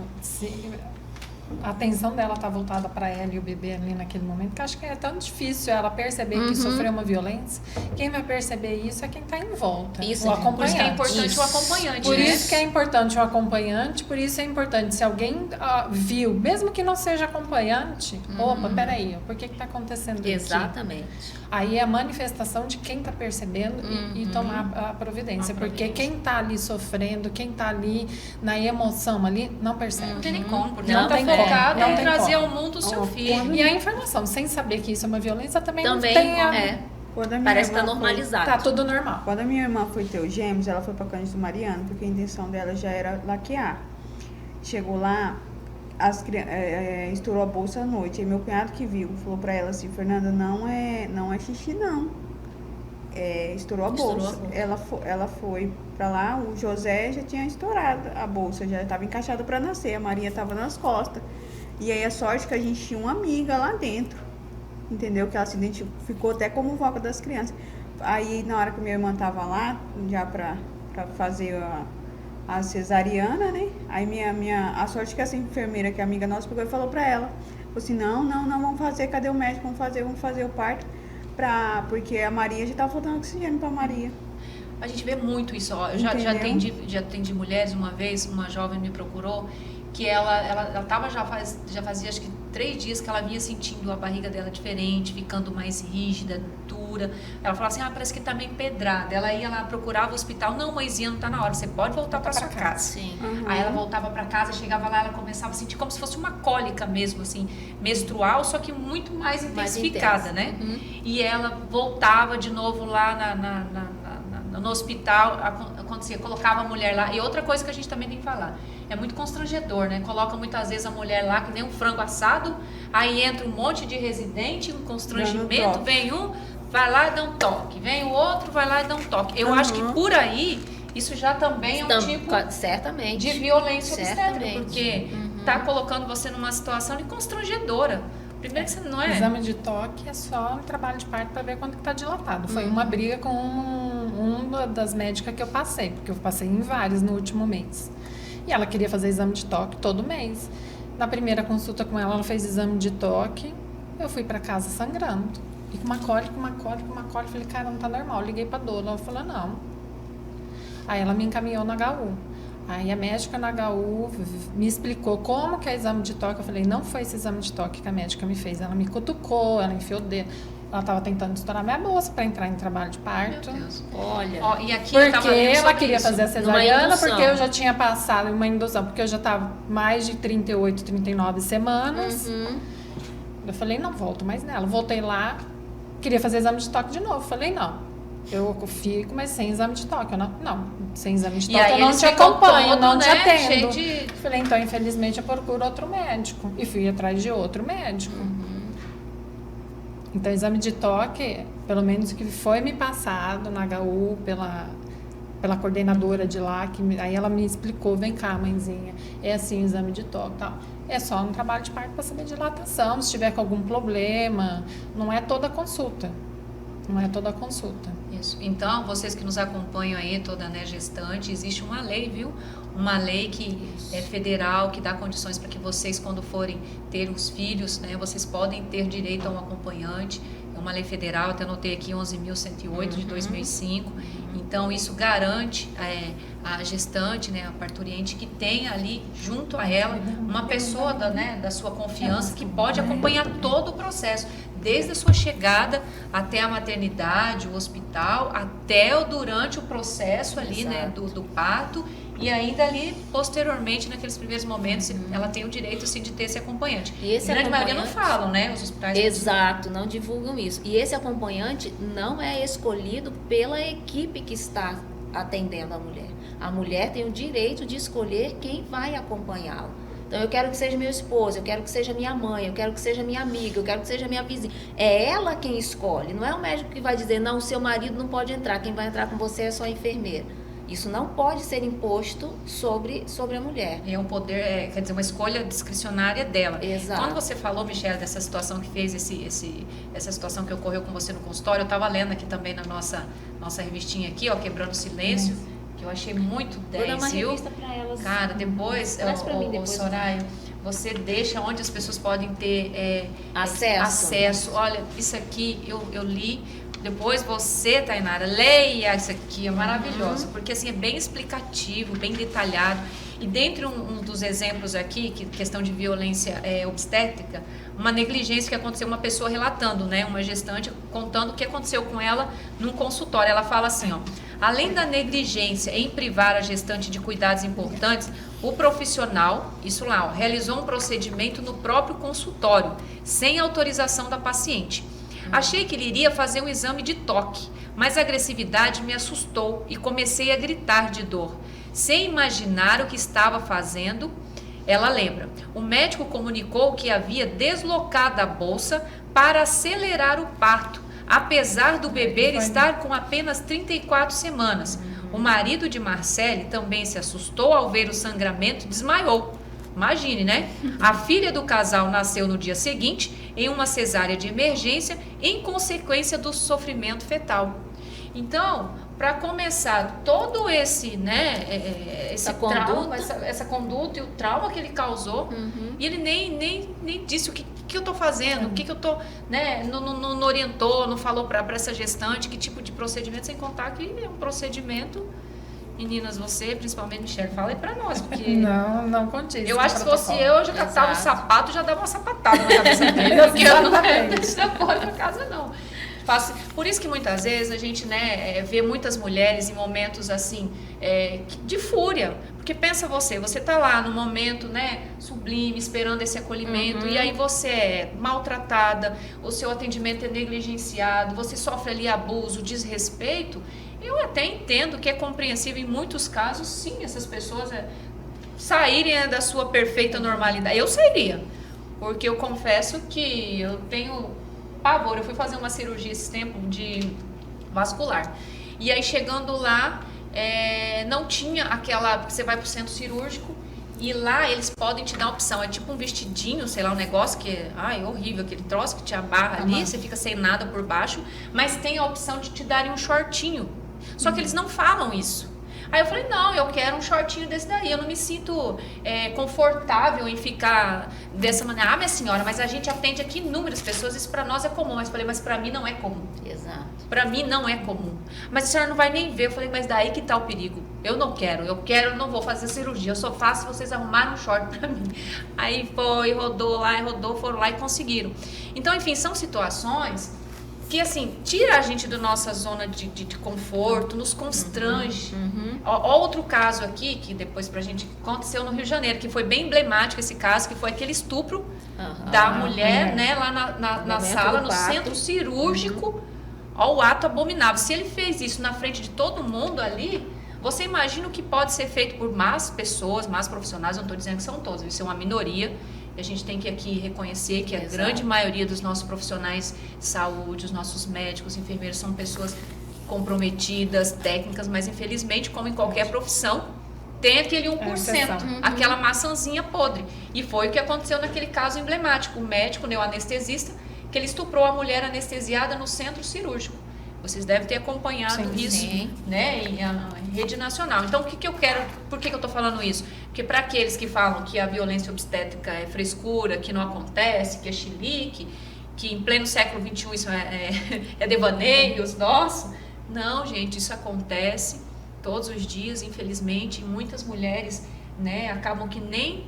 a atenção dela tá voltada para ela e o bebê ali naquele momento, que acho que é tão difícil ela perceber que sofreu uma violência. Quem vai perceber isso é quem tá em volta, Isso, o Por isso que é acompanhante. importante o acompanhante, Por né? isso que é importante o acompanhante, por isso é importante, se alguém viu, mesmo que não seja acompanhante, opa, peraí, por que tá acontecendo aqui? Exatamente. Aí é a manifestação de quem está percebendo e tomar a providência. Porque quem está ali sofrendo, quem está ali na emoção ali, não percebe. Não tem nem como, porque Não ela tá tem focada delicado não tem trazer como. ao mundo o seu filho. quando- E a informação, sem saber que isso é uma violência, também não Também tem Quando a minha parece que tá irmã foi- normalizado. Tá tudo normal. Quando a minha irmã foi ter os gêmeos, ela foi pra Cândido Mariano, porque a intenção dela já era laquear. Chegou lá, estourou a bolsa à noite. Aí meu cunhado que viu, falou pra ela assim, Fernanda, não é xixi não. Estourou a bolsa. Ela foi pra lá, o José já tinha estourado a bolsa, já estava encaixado pra nascer, a Maria estava nas costas. E aí a sorte que a gente tinha uma amiga lá dentro, entendeu? Que ela se identificou até como voca das crianças. Aí na hora que minha irmã tava lá, já pra fazer a cesariana, né? Aí a sorte que essa enfermeira, que é amiga nossa, pegou e falou pra ela, falou assim, não, vamos fazer, cadê o médico? Vamos fazer o parto, porque a Maria já tava faltando oxigênio pra Maria. A gente vê muito isso, ó. Eu já atendi mulheres uma vez, uma jovem me procurou, que ela tava já fazia acho que 3 dias que ela vinha sentindo a barriga dela diferente, ficando mais rígida, dura. Ela falava assim, parece que tá meio empedrada. Ela ia lá, procurava o hospital, não, mãezinha, não tá na hora, você pode voltar pra sua casa. Sim. Uhum. Aí ela voltava pra casa, chegava lá, ela começava a sentir como se fosse uma cólica mesmo, assim, menstrual, só que muito mais intensificada, né? Uhum. E ela voltava de novo lá no hospital, acontecia, colocava a mulher lá. E outra coisa que a gente também tem que falar, é muito constrangedor, né? Coloca muitas vezes a mulher lá que nem um frango assado, aí entra um monte de residente, um constrangimento, vem um, vai lá e dá um toque, vem o outro, vai lá e dá um toque. Eu acho que por aí, isso já também é um tipo certamente. de violência obstétrica, Certamente. porque tá colocando você numa situação de constrangedora. Primeiro que você não é... Exame de toque é só um trabalho de parto para ver quanto que tá dilatado. Foi uma briga com uma das médicas que eu passei, porque eu passei em vários no último mês. E ela queria fazer exame de toque todo mês. Na primeira consulta com ela fez exame de toque. Eu fui para casa sangrando. E com uma cólica. Falei, cara, não tá normal. Liguei pra dona. Ela falou, não. Aí ela me encaminhou na HU. Aí a médica na HU me explicou como que é exame de toque. Eu falei, não foi esse exame de toque que a médica me fez. Ela me cutucou, ela enfiou o dedo. Ela estava tentando estourar minha bolsa para entrar em trabalho de parto. Meu Deus. Olha. Ó, e aqui Porque eu tava lendo ela sobre queria isso. fazer a Numa cesariana, indução. porque eu já tinha passado uma indução, porque eu já estava mais de 38, 39 semanas. Eu falei, não volto mais nela. Voltei lá, queria fazer exame de toque de novo. Falei, não. Eu fico, mas sem exame de toque. Não, sem exame de E toque aí eu não eles te ficam acompanho, todo, não te né, atendo. cheio de- Falei, então, infelizmente, eu procuro outro médico. E fui atrás de outro médico. Então, exame de toque, pelo menos o que foi me passado na HU pela coordenadora de lá, aí ela me explicou, vem cá, mãezinha, é assim o exame de toque e tal. É só um trabalho de parto para saber dilatação, se tiver com algum problema, não é toda consulta. Não é toda consulta. Isso. Então, vocês que nos acompanham aí, toda, né, gestante, existe uma lei, viu? Uma lei que é federal, que dá condições para que vocês, quando forem ter os filhos, né, vocês podem ter direito a um acompanhante. É uma lei federal, até anotei aqui 11.108 de 2005. Então, isso garante a gestante, né, a parturiente, que tenha ali junto a ela uma pessoa da sua confiança que pode acompanhar todo o processo, desde a sua chegada até a maternidade, o hospital, até durante o processo ali, né, do parto, e ainda ali, posteriormente, naqueles primeiros momentos, ela tem o direito, sim, de ter esse acompanhante. E esse A grande maioria não acompanhante- falam, né, os hospitais. Exato, não divulgam isso. E esse acompanhante não é escolhido pela equipe que está atendendo a mulher. A mulher tem o direito de escolher quem vai acompanhá-la. Então, eu quero que seja meu esposo, eu quero que seja minha mãe, eu quero que seja minha amiga, eu quero que seja minha vizinha. É ela quem escolhe, não é o médico que vai dizer, não, seu marido não pode entrar, quem vai entrar com você é só a enfermeira. Isso não pode ser imposto sobre a mulher. É um poder, quer dizer, uma escolha discricionária dela. Exato. Quando você falou, Michelle, dessa situação que fez essa situação que ocorreu com você no consultório, eu estava lendo aqui também na nossa revistinha aqui, ó, Quebrando o Silêncio, que eu achei muito Vou dar 10, uma viu? revista para elas. Cara, depois, Traz pra mim depois. Soraya, você deixa onde as pessoas podem ter Acesso. Olha, isso aqui eu li. Depois você, Tainara, leia isso aqui, é maravilhoso, porque assim é bem explicativo, bem detalhado. E dentre um dos exemplos aqui, questão de violência obstétrica, uma negligência que aconteceu, uma pessoa relatando, né, uma gestante contando o que aconteceu com ela num consultório. Ela fala assim, ó, Além da negligência em privar a gestante de cuidados importantes, o profissional, isso lá, ó, realizou um procedimento no próprio consultório, sem autorização da paciente. Achei que ele iria fazer um exame de toque, mas a agressividade me assustou e comecei a gritar de dor. Sem imaginar o que estava fazendo, ela lembra. O médico comunicou que havia deslocado a bolsa para acelerar o parto, apesar do bebê estar com apenas 34 semanas. O marido de Marcele também se assustou ao ver o sangramento e desmaiou. Imagine, né? A filha do casal nasceu no dia seguinte em uma cesárea de emergência em consequência do sofrimento fetal. Então, para começar todo esse, né, esse trauma, essa conduta e o trauma que ele causou, e ele nem disse o que eu estou fazendo, o que eu estou, né, não orientou, não falou para essa gestante que tipo de procedimento, sem contar que é um procedimento. Meninas, você, principalmente Michelle, fala aí pra nós, porque... Não condiz. Eu acho que se fosse eu já catava o sapato e já dava uma sapatada na cabeça dele, porque eu não ia fora pra casa, não. Por isso que muitas vezes a gente, né, vê muitas mulheres em momentos assim, de fúria. Porque pensa você tá lá no momento, né, sublime, esperando esse acolhimento, e aí você é maltratada, o seu atendimento é negligenciado, você sofre ali abuso, desrespeito. Eu até entendo que é compreensível em muitos casos, sim, essas pessoas saírem da sua perfeita normalidade. Eu sairia, porque eu confesso que eu tenho pavor. Eu fui fazer uma cirurgia esse tempo de vascular. E aí chegando lá, não tinha aquela... Você vai pro centro cirúrgico e lá eles podem te dar a opção. É tipo um vestidinho, sei lá, um negócio que é horrível, aquele troço que te abarra ali, você fica sem nada por baixo, mas tem a opção de te darem um shortinho. Só que eles não falam isso. Aí eu falei, não, eu quero um shortinho desse daí, eu não me sinto confortável em ficar dessa maneira. Ah, minha senhora, mas a gente atende aqui inúmeras pessoas, isso pra nós é comum. Mas eu falei, mas pra mim não é comum. Exato. Pra mim não é comum. Mas a senhora não vai nem ver. Eu falei, mas daí que tá o perigo. Eu não vou fazer cirurgia, eu só faço se vocês arrumarem um short pra mim. Aí rodou, foram lá e conseguiram. Então, enfim, são situações que, assim, tira a gente da nossa zona de conforto, nos constrange. Outro caso aqui, que depois pra gente aconteceu no Rio de Janeiro, que foi bem emblemático esse caso, que foi aquele estupro da mulher, né, lá na sala, no centro cirúrgico, o ato abominável. Se ele fez isso na frente de todo mundo ali, você imagina o que pode ser feito por más pessoas, más profissionais, não estou dizendo que são todos, isso é uma minoria. E a gente tem que aqui reconhecer que a grande maioria dos nossos profissionais de saúde, os nossos médicos, enfermeiros, são pessoas comprometidas, técnicas, mas infelizmente, como em qualquer profissão, tem aquele 1%, aquela maçãzinha podre. E foi o que aconteceu naquele caso emblemático. O médico, o anestesista, que ele estuprou a mulher anestesiada no centro cirúrgico. Vocês devem ter acompanhado isso, né, em rede nacional. Então, o que eu quero, por que eu estou falando isso? Porque para aqueles que falam que a violência obstétrica é frescura, que não acontece, que é chilique, que em pleno século XXI isso é devaneios nossos. Não, gente, isso acontece todos os dias, infelizmente. Muitas mulheres, né, acabam que nem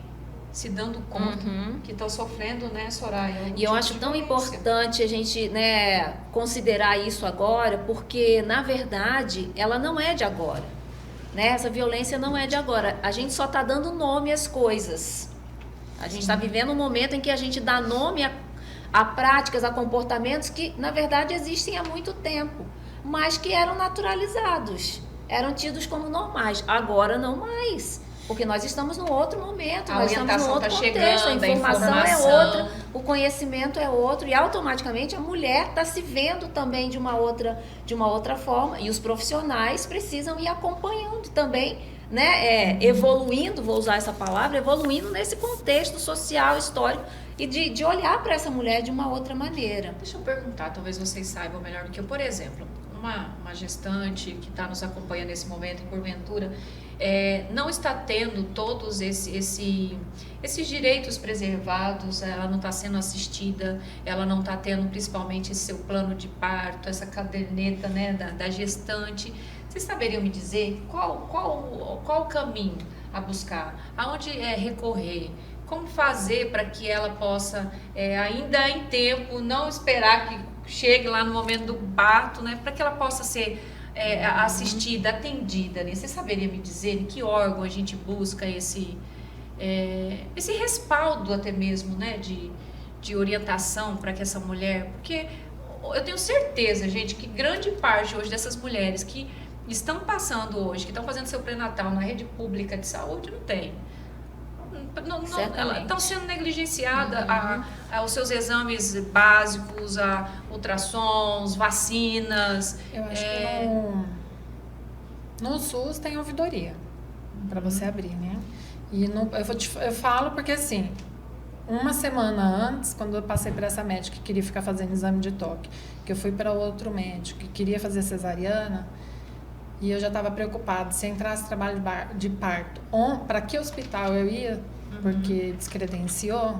se dando conta que estão sofrendo, né, Soraya? E eu acho tão importante a gente, né, considerar isso agora, porque, na verdade, ela não é de agora. Né? Essa violência não é de agora. A gente só está dando nome às coisas. A gente está vivendo um momento em que a gente dá nome a práticas, a comportamentos que, na verdade, existem há muito tempo, mas que eram naturalizados, eram tidos como normais. Agora não mais. Porque nós estamos num outro momento, nós estamos num outro contexto, a informação é outra, o conhecimento é outro, e automaticamente a mulher está se vendo também de uma outra forma, e os profissionais precisam ir acompanhando também, né, evoluindo, vou usar essa palavra, evoluindo nesse contexto social, histórico, e de olhar para essa mulher de uma outra maneira. Deixa eu perguntar, talvez vocês saibam melhor do que eu, por exemplo, uma gestante que está nos acompanhando nesse momento e porventura não está tendo todos esses direitos preservados, ela não está sendo assistida, ela não está tendo principalmente esse seu plano de parto, essa caderneta, né, da gestante. Vocês saberiam me dizer qual o caminho a buscar, aonde recorrer? Como fazer para que ela possa, ainda em tempo, não esperar que chegue lá no momento do parto, né, para que ela possa ser assistida, atendida, né? Você saberia me dizer em que órgão a gente busca esse respaldo até mesmo, né? De orientação para que essa mulher... Porque eu tenho certeza, gente, que grande parte hoje dessas mulheres que estão passando hoje, que estão fazendo seu pré-natal na rede pública de saúde, não tem. Elas estão sendo negligenciadas os seus exames básicos, a ultrassons, vacinas. Eu acho que no SUS tem ouvidoria para você abrir, né? E eu falo porque assim, uma semana antes, quando eu passei para essa médica que queria ficar fazendo exame de toque, que eu fui para outro médico que queria fazer cesariana, e eu já estava preocupada se entrasse trabalho de parto, para que hospital eu ia, porque descredenciou.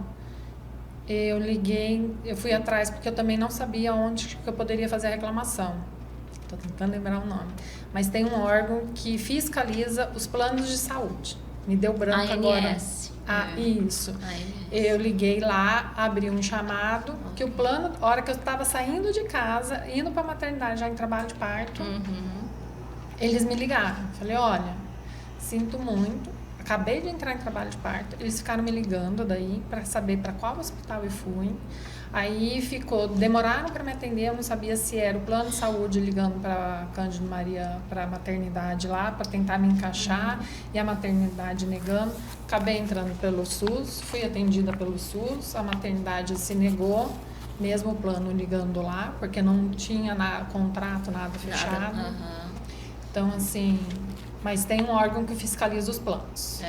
Eu liguei, eu fui atrás porque eu também não sabia onde que eu poderia fazer a reclamação. Estou tentando lembrar o nome. Mas tem um órgão que fiscaliza os planos de saúde. Me deu branco agora. Isso. Eu liguei lá, abri um chamado, que o plano, a hora que eu estava saindo de casa, indo para a maternidade, já em trabalho de parto, eles me ligaram. Falei, olha, sinto muito, acabei de entrar em trabalho de parto. Eles ficaram me ligando daí para saber para qual hospital eu fui. Aí demoraram para me atender, eu não sabia se era o plano de saúde ligando para Cândido Maria, para a maternidade lá, para tentar me encaixar, e a maternidade negando. Acabei entrando pelo SUS, fui atendida pelo SUS, a maternidade se negou, mesmo o plano ligando lá, porque não tinha contrato, nada fechado. Então, assim, mas tem um órgão que fiscaliza os planos.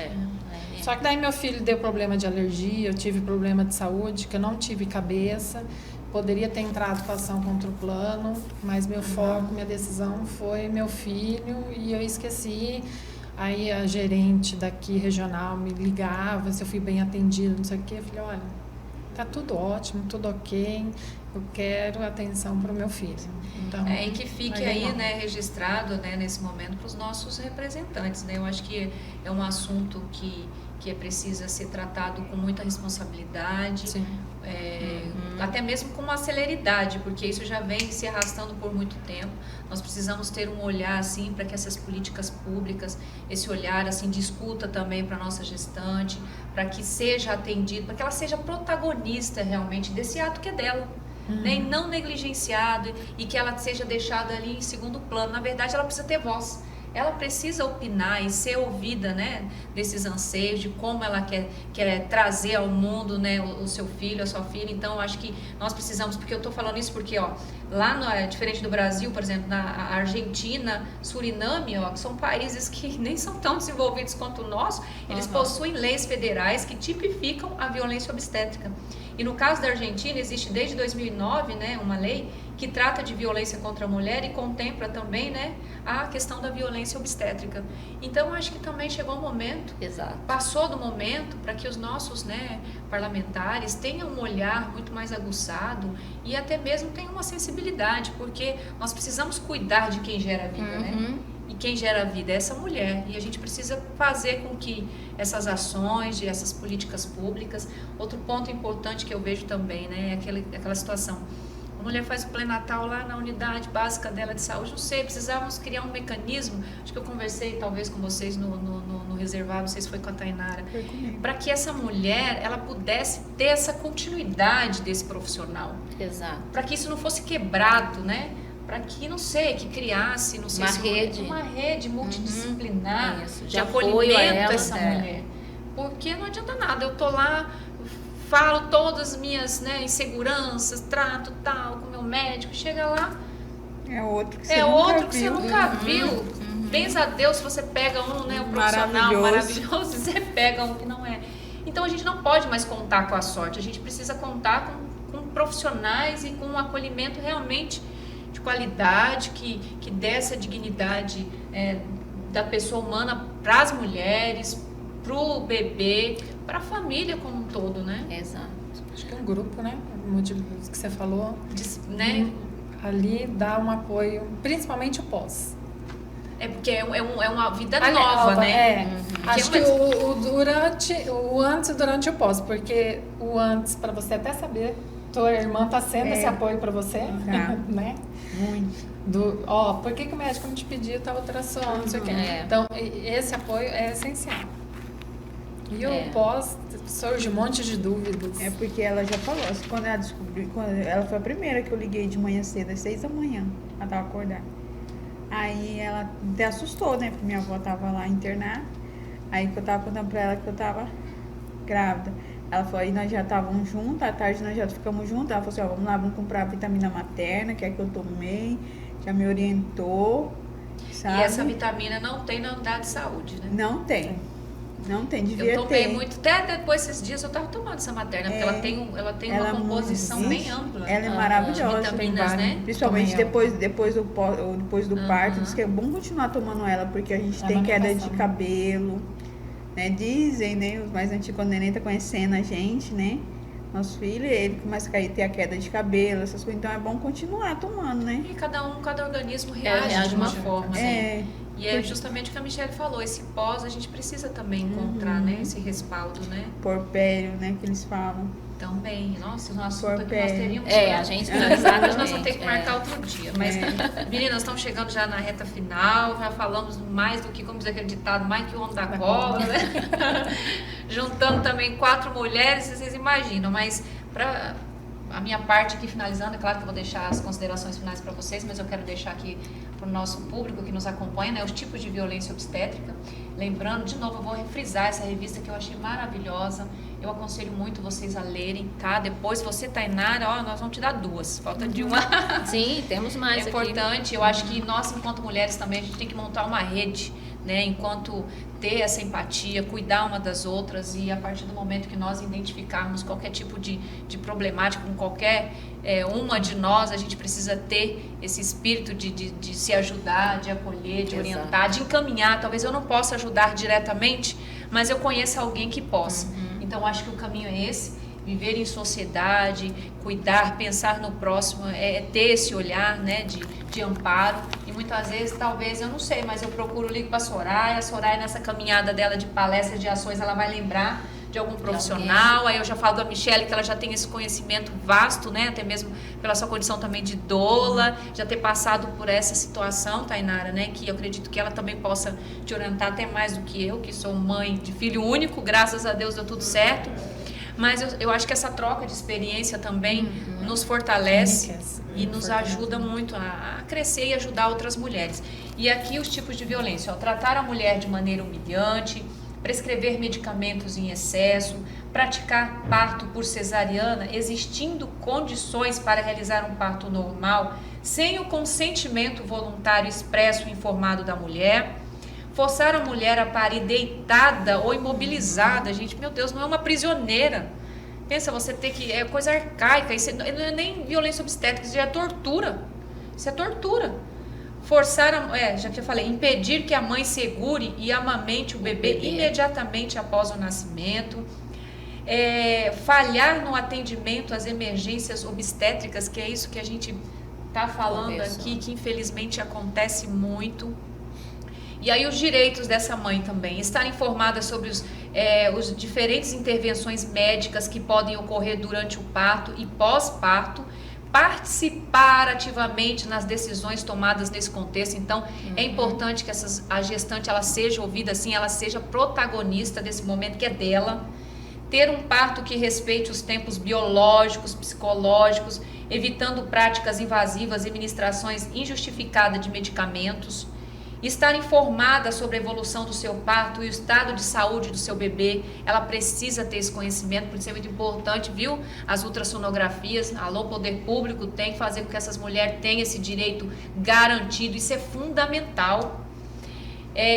Só que daí meu filho deu problema de alergia, eu tive problema de saúde, que eu não tive cabeça, poderia ter entrado com ação contra o plano, mas meu foco, minha decisão foi meu filho, e eu esqueci. Aí a gerente daqui regional me ligava se eu fui bem atendida, não sei o quê. Eu falei, olha, tá tudo ótimo, tudo ok, eu quero atenção para o meu filho. Então, e que fique aí, né, registrado, né, nesse momento para os nossos representantes, né? Eu acho que é um assunto que precisa ser tratado com muita responsabilidade, até mesmo com uma celeridade, porque isso já vem se arrastando por muito tempo. Nós precisamos ter um olhar assim para que essas políticas públicas, esse olhar assim de escuta também para nossa gestante, para que seja atendido, para que ela seja protagonista realmente desse ato que é dela. Né, e não negligenciado, e que ela seja deixada ali em segundo plano. Na verdade, ela precisa ter voz, ela precisa opinar e ser ouvida, né, desses anseios, de como ela quer trazer ao mundo, né, o seu filho, a sua filha. Então, eu acho que nós precisamos, porque eu estou falando isso porque, diferente do Brasil, por exemplo, na Argentina, Suriname, que são países que nem são tão desenvolvidos quanto o nosso, eles possuem leis federais que tipificam a violência obstétrica. E no caso da Argentina, existe desde 2009, né, uma lei que trata de violência contra a mulher e contempla também, né, a questão da violência obstétrica. Então, acho que também chegou o momento, passou do momento, para que os nossos, né, parlamentares tenham um olhar muito mais aguçado e até mesmo tenham uma sensibilidade, porque nós precisamos cuidar de quem gera vida, né? E quem gera vida é essa mulher, e a gente precisa fazer com que essas ações, essas políticas públicas. Outro ponto importante que eu vejo também, né, é aquela situação. A mulher faz o pré-natal lá na unidade básica dela de saúde, não sei, precisávamos criar um mecanismo, acho que eu conversei talvez com vocês no reservado, não sei se foi com a Tainara, para que essa mulher, ela pudesse ter essa continuidade desse profissional. Para que isso não fosse quebrado, né? Para que, não sei, que criasse, não sei, uma rede multidisciplinar de acolhimento a essa mulher. Porque não adianta nada, eu tô lá, falo todas as minhas, né, inseguranças, trato tal com o meu médico, chega lá, é outro que você nunca viu. Benza a Deus se você pega um, né, um profissional maravilhoso, e você pega um que não é. Então a gente não pode mais contar com a sorte, a gente precisa contar com profissionais e com um acolhimento realmente de qualidade, que dê essa dignidade da pessoa humana para as mulheres, para o bebê, para a família como um todo, né? Exato. Acho que é um grupo, né? O motivo que você falou, né? Ali dá um apoio, principalmente o pós. Porque é uma vida nova, né? Acho que o antes e o durante e o pós, porque o antes, para você até saber tua irmã tá sendo esse apoio para você, Tá. né? Muito. Por que o médico não te pediu tal ultrassom, não sei o quê. Então, esse apoio é essencial. E o pós, surge um monte de dúvidas. É porque ela já falou, assim, quando ela descobriu, ela foi a primeira que eu liguei de manhã cedo, às 6 da manhã, ela tava acordada. Aí ela até assustou, né, porque minha avó tava lá internada. Aí que eu tava contando pra ela que eu tava grávida. Ela falou, aí nós já estávamos juntas, à tarde nós já ficamos juntas. Ela falou assim, ó, vamos lá, vamos comprar a vitamina materna, que é que eu tomei, já me orientou, sabe? E essa vitamina não tem na unidade de saúde, né? Não tem. Não tem, devia Eu tomei ter. muito, até depois desses dias eu tava tomando essa materna, porque ela tem Ela uma composição muito- bem ampla. Ela é maravilhosa. Vitaminas, né? Principalmente Também depois do parto, diz que é bom continuar tomando ela, porque a gente tem queda de amamentação. cabelo, né? Dizem, né? Os mais antigos, quando o neném tá conhecendo a gente, né? Nosso filho, ele começa a ter a queda de cabelo, essas coisas. Então é bom continuar tomando, né? E cada organismo reage, reage de uma de uma forma, né? É, E é justamente o que a Michelle falou, esse pós a gente precisa também encontrar, né? Esse respaldo, né? porpério, né? Que eles falam. Também, nossa, um assunto que nós Porpério. teríamos A gente finalizar, mas nós vamos ter que exatamente, marcar outro dia. Mas, meninas, estamos chegando já na reta final, já falamos mais do que, como diz aquele ditado, mais que o homem da cobra, né? Juntando também 4 mulheres, vocês imaginam, mas para a minha parte aqui finalizando, é claro que eu vou deixar as considerações finais para vocês, mas eu quero deixar aqui para o nosso público que nos acompanha, né, os tipos de violência obstétrica. Lembrando, de novo, eu vou refrisar essa revista que eu achei maravilhosa. Eu aconselho muito vocês a lerem, tá? Depois, se você, Tainara, ó, nós vamos te dar 2, falta de uma. Sim, temos mais É aqui. importante, eu acho que nós, enquanto mulheres também, a gente tem que montar uma rede, né? Enquanto ter essa empatia, cuidar uma das outras, e a partir do momento que nós identificarmos qualquer tipo de problemática com qualquer uma de nós, a gente precisa ter esse espírito de se ajudar, de acolher, de Exato. orientar, de encaminhar. Talvez eu não possa ajudar diretamente, mas eu conheço alguém que possa. Então, acho que o caminho é esse. Viver em sociedade, cuidar, pensar no próximo, ter esse olhar, né, de amparo. E muitas vezes, talvez, eu não sei, mas eu procuro, ligo para a Soraya nessa caminhada dela de palestras, de ações, ela vai lembrar de algum profissional. Aí eu já falo da Michelle, que ela já tem esse conhecimento vasto, né, até mesmo pela sua condição também de doula, já ter passado por essa situação, Tainara, né, que eu acredito que ela também possa te orientar até mais do que eu, que sou mãe de filho único, graças a Deus deu tudo certo. Mas eu acho que essa troca de experiência também nos fortalece Enriquece. e nos ajuda muito a crescer e ajudar outras mulheres. E aqui os tipos de violência, ó, tratar a mulher de maneira humilhante, prescrever medicamentos em excesso, praticar parto por cesariana, existindo condições para realizar um parto normal, sem o consentimento voluntário expresso e informado da mulher, forçar a mulher a parir deitada ou imobilizada, gente, meu Deus, não é uma prisioneira. Pensa, você ter que... É coisa arcaica, isso não é nem violência obstétrica, isso já é tortura. Isso é tortura. Forçar a... já que eu falei, impedir que a mãe segure e amamente o bebê imediatamente após o nascimento. Falhar no atendimento às emergências obstétricas, que é isso que a gente está falando aqui, que infelizmente acontece muito. E aí os direitos dessa mãe também, estar informada sobre os diferentes intervenções médicas que podem ocorrer durante o parto e pós-parto, participar ativamente nas decisões tomadas nesse contexto. Então, é importante que a gestante ela seja ouvida assim, ela seja protagonista desse momento que é dela. Ter um parto que respeite os tempos biológicos, psicológicos, evitando práticas invasivas e ministrações injustificadas de medicamentos. Estar informada sobre a evolução do seu parto e o estado de saúde do seu bebê, ela precisa ter esse conhecimento, por isso é muito importante, viu? As ultrassonografias, alô, poder público, tem que fazer com que essas mulheres tenham esse direito garantido, isso é fundamental.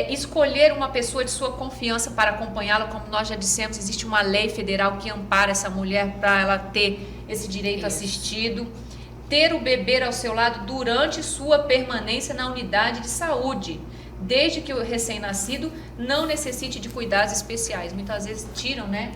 Escolher uma pessoa de sua confiança para acompanhá-la, como nós já dissemos, existe uma lei federal que ampara essa mulher para ela ter esse direito assistido. Ter o bebê ao seu lado durante sua permanência na unidade de saúde, desde que o recém-nascido não necessite de cuidados especiais. Muitas vezes tiram, né?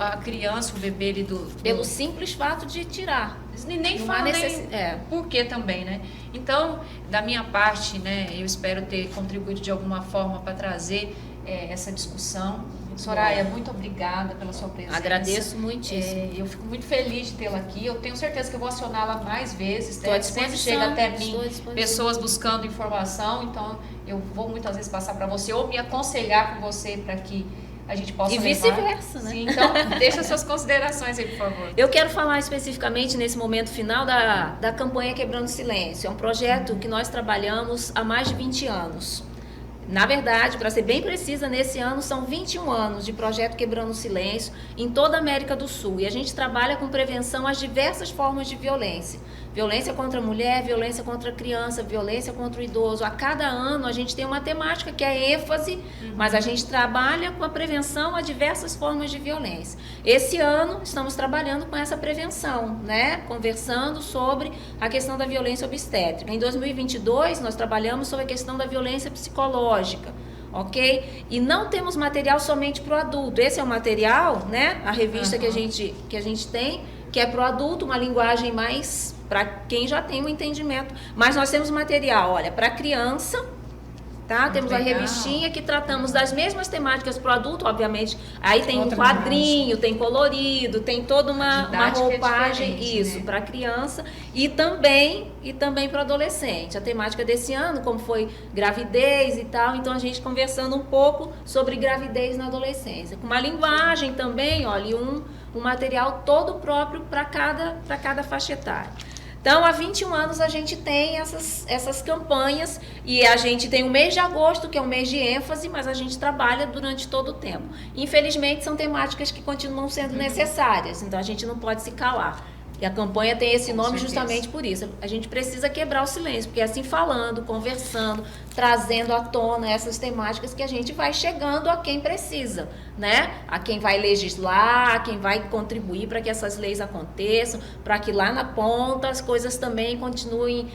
A criança, o bebê ali Pelo simples fato de tirar. Nem fala nem por que também, né? Então, da minha parte, né, eu espero ter contribuído de alguma forma para trazer essa discussão. Soraya, muito obrigada pela sua presença. Agradeço muitíssimo. Eu fico muito feliz de tê-la aqui. Eu tenho certeza que eu vou acioná-la mais vezes. Estou à Sempre disposição, chega até mim estou à disposição. pessoas buscando informação, então eu vou muitas vezes passar para você ou me aconselhar com você para que a gente possa E levar. vice-versa, né? Sim, então deixa suas considerações aí, por favor. Eu quero falar especificamente nesse momento final da campanha Quebrando o Silêncio. É um projeto que nós trabalhamos há mais de 20 anos. Na verdade, para ser bem precisa, nesse ano são 21 anos de projeto Quebrando o Silêncio em toda a América do Sul. E a gente trabalha com prevenção às diversas formas de violência. Violência contra a mulher, violência contra a criança, violência contra o idoso. A cada ano a gente tem uma temática que é ênfase, mas a gente trabalha com a prevenção a diversas formas de violência. Esse ano estamos trabalhando com essa prevenção, né? Conversando sobre a questão da violência obstétrica. Em 2022 nós trabalhamos sobre a questão da violência psicológica. Ok? E não temos material somente para o adulto. Esse é o material, né? A revista que a gente tem, que é para o adulto, uma linguagem mais para quem já tem um entendimento. Mas nós temos material, olha, para criança, tá? Muito Temos a legal. revistinha que tratamos das mesmas temáticas para o adulto, obviamente. Aí tem um Outra quadrinho, tem colorido, tem toda uma Didática é roupagem, diferente, isso, né? para criança e também para o adolescente. A temática desse ano, como foi gravidez e tal, então a gente conversando um pouco sobre gravidez na adolescência. Com uma linguagem também, olha, e um material todo próprio para cada faixa etária. Então, há 21 anos a gente tem essas campanhas e a gente tem o mês de agosto, que é um mês de ênfase, mas a gente trabalha durante todo o tempo. Infelizmente, são temáticas que continuam sendo necessárias, então a gente não pode se calar. E a campanha tem esse Com nome certeza. justamente por isso. A gente precisa quebrar o silêncio, porque é assim falando, conversando, trazendo à tona essas temáticas que a gente vai chegando a quem precisa, né? A quem vai legislar, a quem vai contribuir para que essas leis aconteçam, para que lá na ponta as coisas também continuem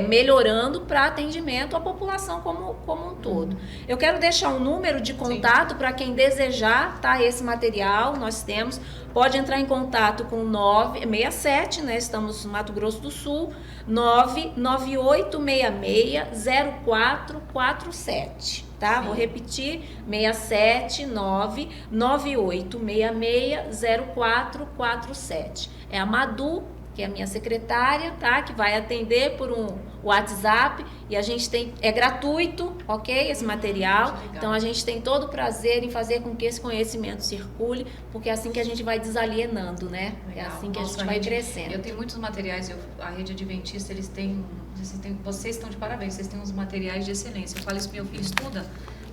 melhorando para atendimento à população como um todo. Eu quero deixar um número de contato para quem desejar, tá? Esse material nós temos. Pode entrar em contato com 967, né? Estamos no Mato Grosso do Sul, 998660447, tá? Sim. Vou repetir, 67998660447. É a Madu, que é a minha secretária, tá? Que vai atender por um WhatsApp e a gente tem, é gratuito, ok? Esse material. legal. Então a gente tem todo o prazer em fazer com que esse conhecimento circule, porque é assim que a gente vai desalienando, né? É Legal. assim que a Nossa, gente vai Rede, crescendo. Eu tenho muitos materiais, a Rede Adventista, vocês estão de parabéns, vocês têm uns materiais de excelência. Eu falo isso, meu filho estuda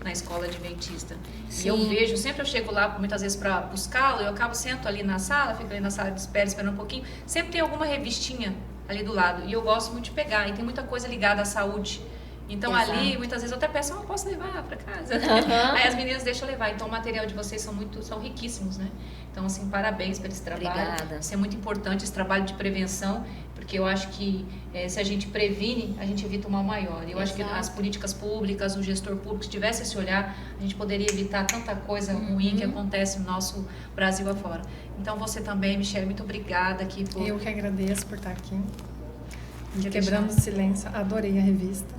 na escola adventista. Sim. E eu vejo, sempre eu chego lá muitas vezes para buscá-lo, eu acabo sento ali na sala, fico ali na sala de espera, esperando um pouquinho, sempre tem alguma revistinha ali do lado, e eu gosto muito de pegar, e tem muita coisa ligada à saúde. Então Exato. ali, muitas vezes eu até peço, eu posso levar para casa? Aham. Aí as meninas deixam eu levar, então o material de vocês são riquíssimos, né? Então assim, parabéns por esse trabalho. Obrigada. Isso é muito importante, esse trabalho de prevenção, porque eu acho que se a gente previne, a gente evita o mal maior. Eu acho que Exato. as políticas públicas, o gestor público, se tivesse esse olhar, a gente poderia evitar tanta coisa ruim que acontece no nosso Brasil afora. Então você também, Michele, muito obrigada aqui por... Eu que agradeço por estar aqui. Quer Quebrando o Silêncio, adorei a revista.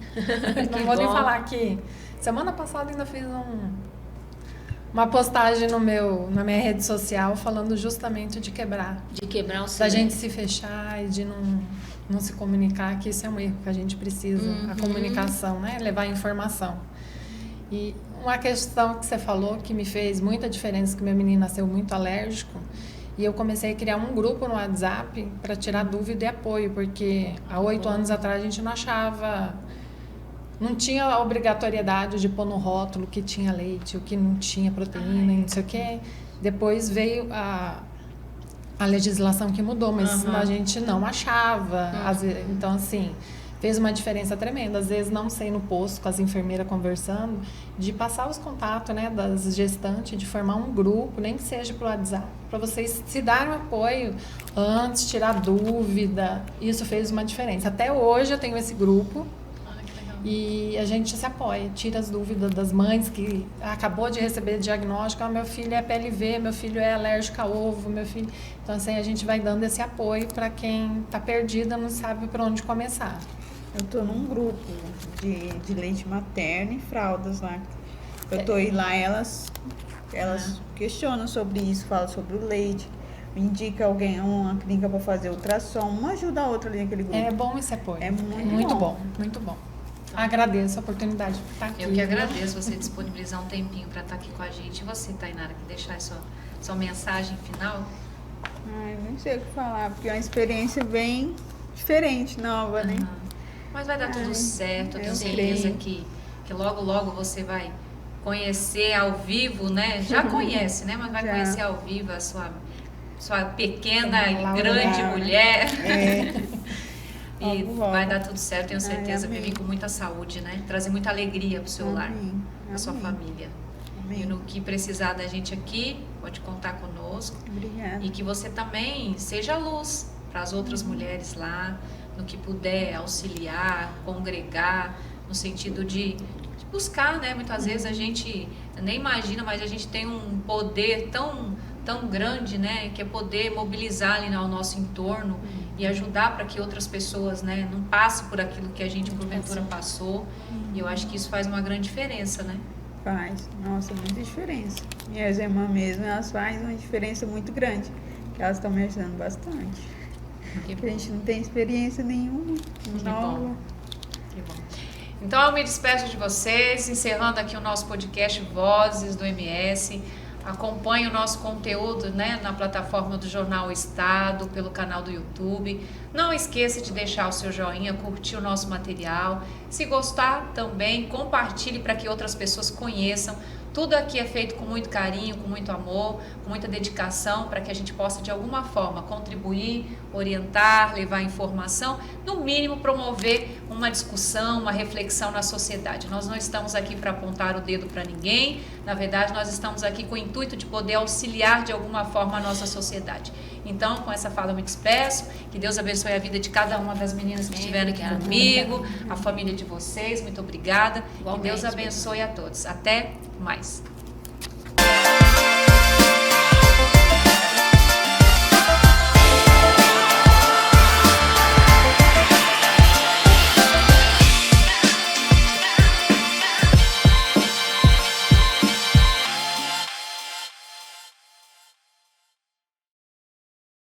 Não vou nem bom. falar que semana passada ainda fiz uma postagem na minha rede social falando justamente de quebrar. De quebrar o Da silêncio. gente se fechar e de não se comunicar, que isso é um erro que a gente precisa, a comunicação, né? Levar a informação. E uma questão que você falou que me fez muita diferença, que meu menino nasceu muito alérgico, e eu comecei a criar um grupo no WhatsApp para tirar dúvida e apoio, porque há 8 anos atrás a gente não tinha a obrigatoriedade de pôr no rótulo que tinha leite, o que não tinha proteína, não sei o quê. Depois veio a legislação que mudou, mas a gente não achava. Então, assim, fez uma diferença tremenda. Às vezes, não sei no posto, com as enfermeiras conversando, de passar os contatos, né, das gestantes, de formar um grupo, nem que seja pelo WhatsApp, para vocês se darem um apoio antes, tirar dúvida. Isso fez uma diferença. Até hoje eu tenho esse grupo. E a gente se apoia, tira as dúvidas das mães que acabou de receber diagnóstico, meu filho é PLV, meu filho é alérgico a ovo, meu filho... Então, assim, a gente vai dando esse apoio para quem está perdida, não sabe por onde começar. Eu tô num grupo de leite materno e fraldas lá. Eu tô aí lá, elas Elas questionam sobre isso, falam sobre o leite, indica alguém, uma clínica para fazer ultrassom, uma ajuda a outra ali naquele grupo. É bom esse apoio. É muito bom, muito bom. Agradeço a oportunidade de estar aqui. Eu que agradeço você disponibilizar um tempinho para estar aqui com a gente. E você, Tainara, que deixar a sua mensagem final? Ai, não sei o que falar, porque é uma experiência bem diferente, nova, né? Mas vai dar tudo certo, eu tenho eu certeza creio. que logo, logo você vai conhecer ao vivo, né? Já conhece, né? Mas vai Já. conhecer ao vivo a sua pequena e Laura, grande né? mulher. E Logo, logo. vai dar tudo certo, tenho certeza. Vai amém. vir com muita saúde, né? Trazer muita alegria pro seu lar, Amém. pra sua Amém. família. Amém. E no que precisar da gente aqui, pode contar conosco. Obrigada. E que você também seja luz para as outras mulheres lá, no que puder auxiliar, congregar, no sentido de buscar, né? Muitas vezes a gente nem imagina, mas a gente tem um poder tão grande, né? Que é poder mobilizar ali ao nosso entorno e ajudar para que outras pessoas, né? Não passem por aquilo que a gente porventura passou. E eu acho que isso faz uma grande diferença, né? Faz, nossa, muita diferença. Minhas irmãs mesmo, elas fazem uma diferença muito grande, que elas estão me ajudando bastante. Que Porque a gente não tem experiência nenhuma, nova. bom. Que bom. Então eu me despeço de vocês, encerrando aqui o nosso podcast Vozes do MS. Acompanhe o nosso conteúdo, né, na plataforma do Jornal O Estado, pelo canal do YouTube. Não esqueça de deixar o seu joinha, curtir o nosso material. Se gostar também, compartilhe para que outras pessoas conheçam. Tudo aqui é feito com muito carinho, com muito amor, com muita dedicação, para que a gente possa, de alguma forma, contribuir, orientar, levar informação, no mínimo promover uma discussão, uma reflexão na sociedade. Nós não estamos aqui para apontar o dedo para ninguém, na verdade, nós estamos aqui com o intuito de poder auxiliar, de alguma forma, a nossa sociedade. Então, com essa fala eu me despeço, que Deus abençoe a vida de cada uma das meninas que estiveram aqui comigo, a família de vocês, muito obrigada, que Deus abençoe a todos. Até mais.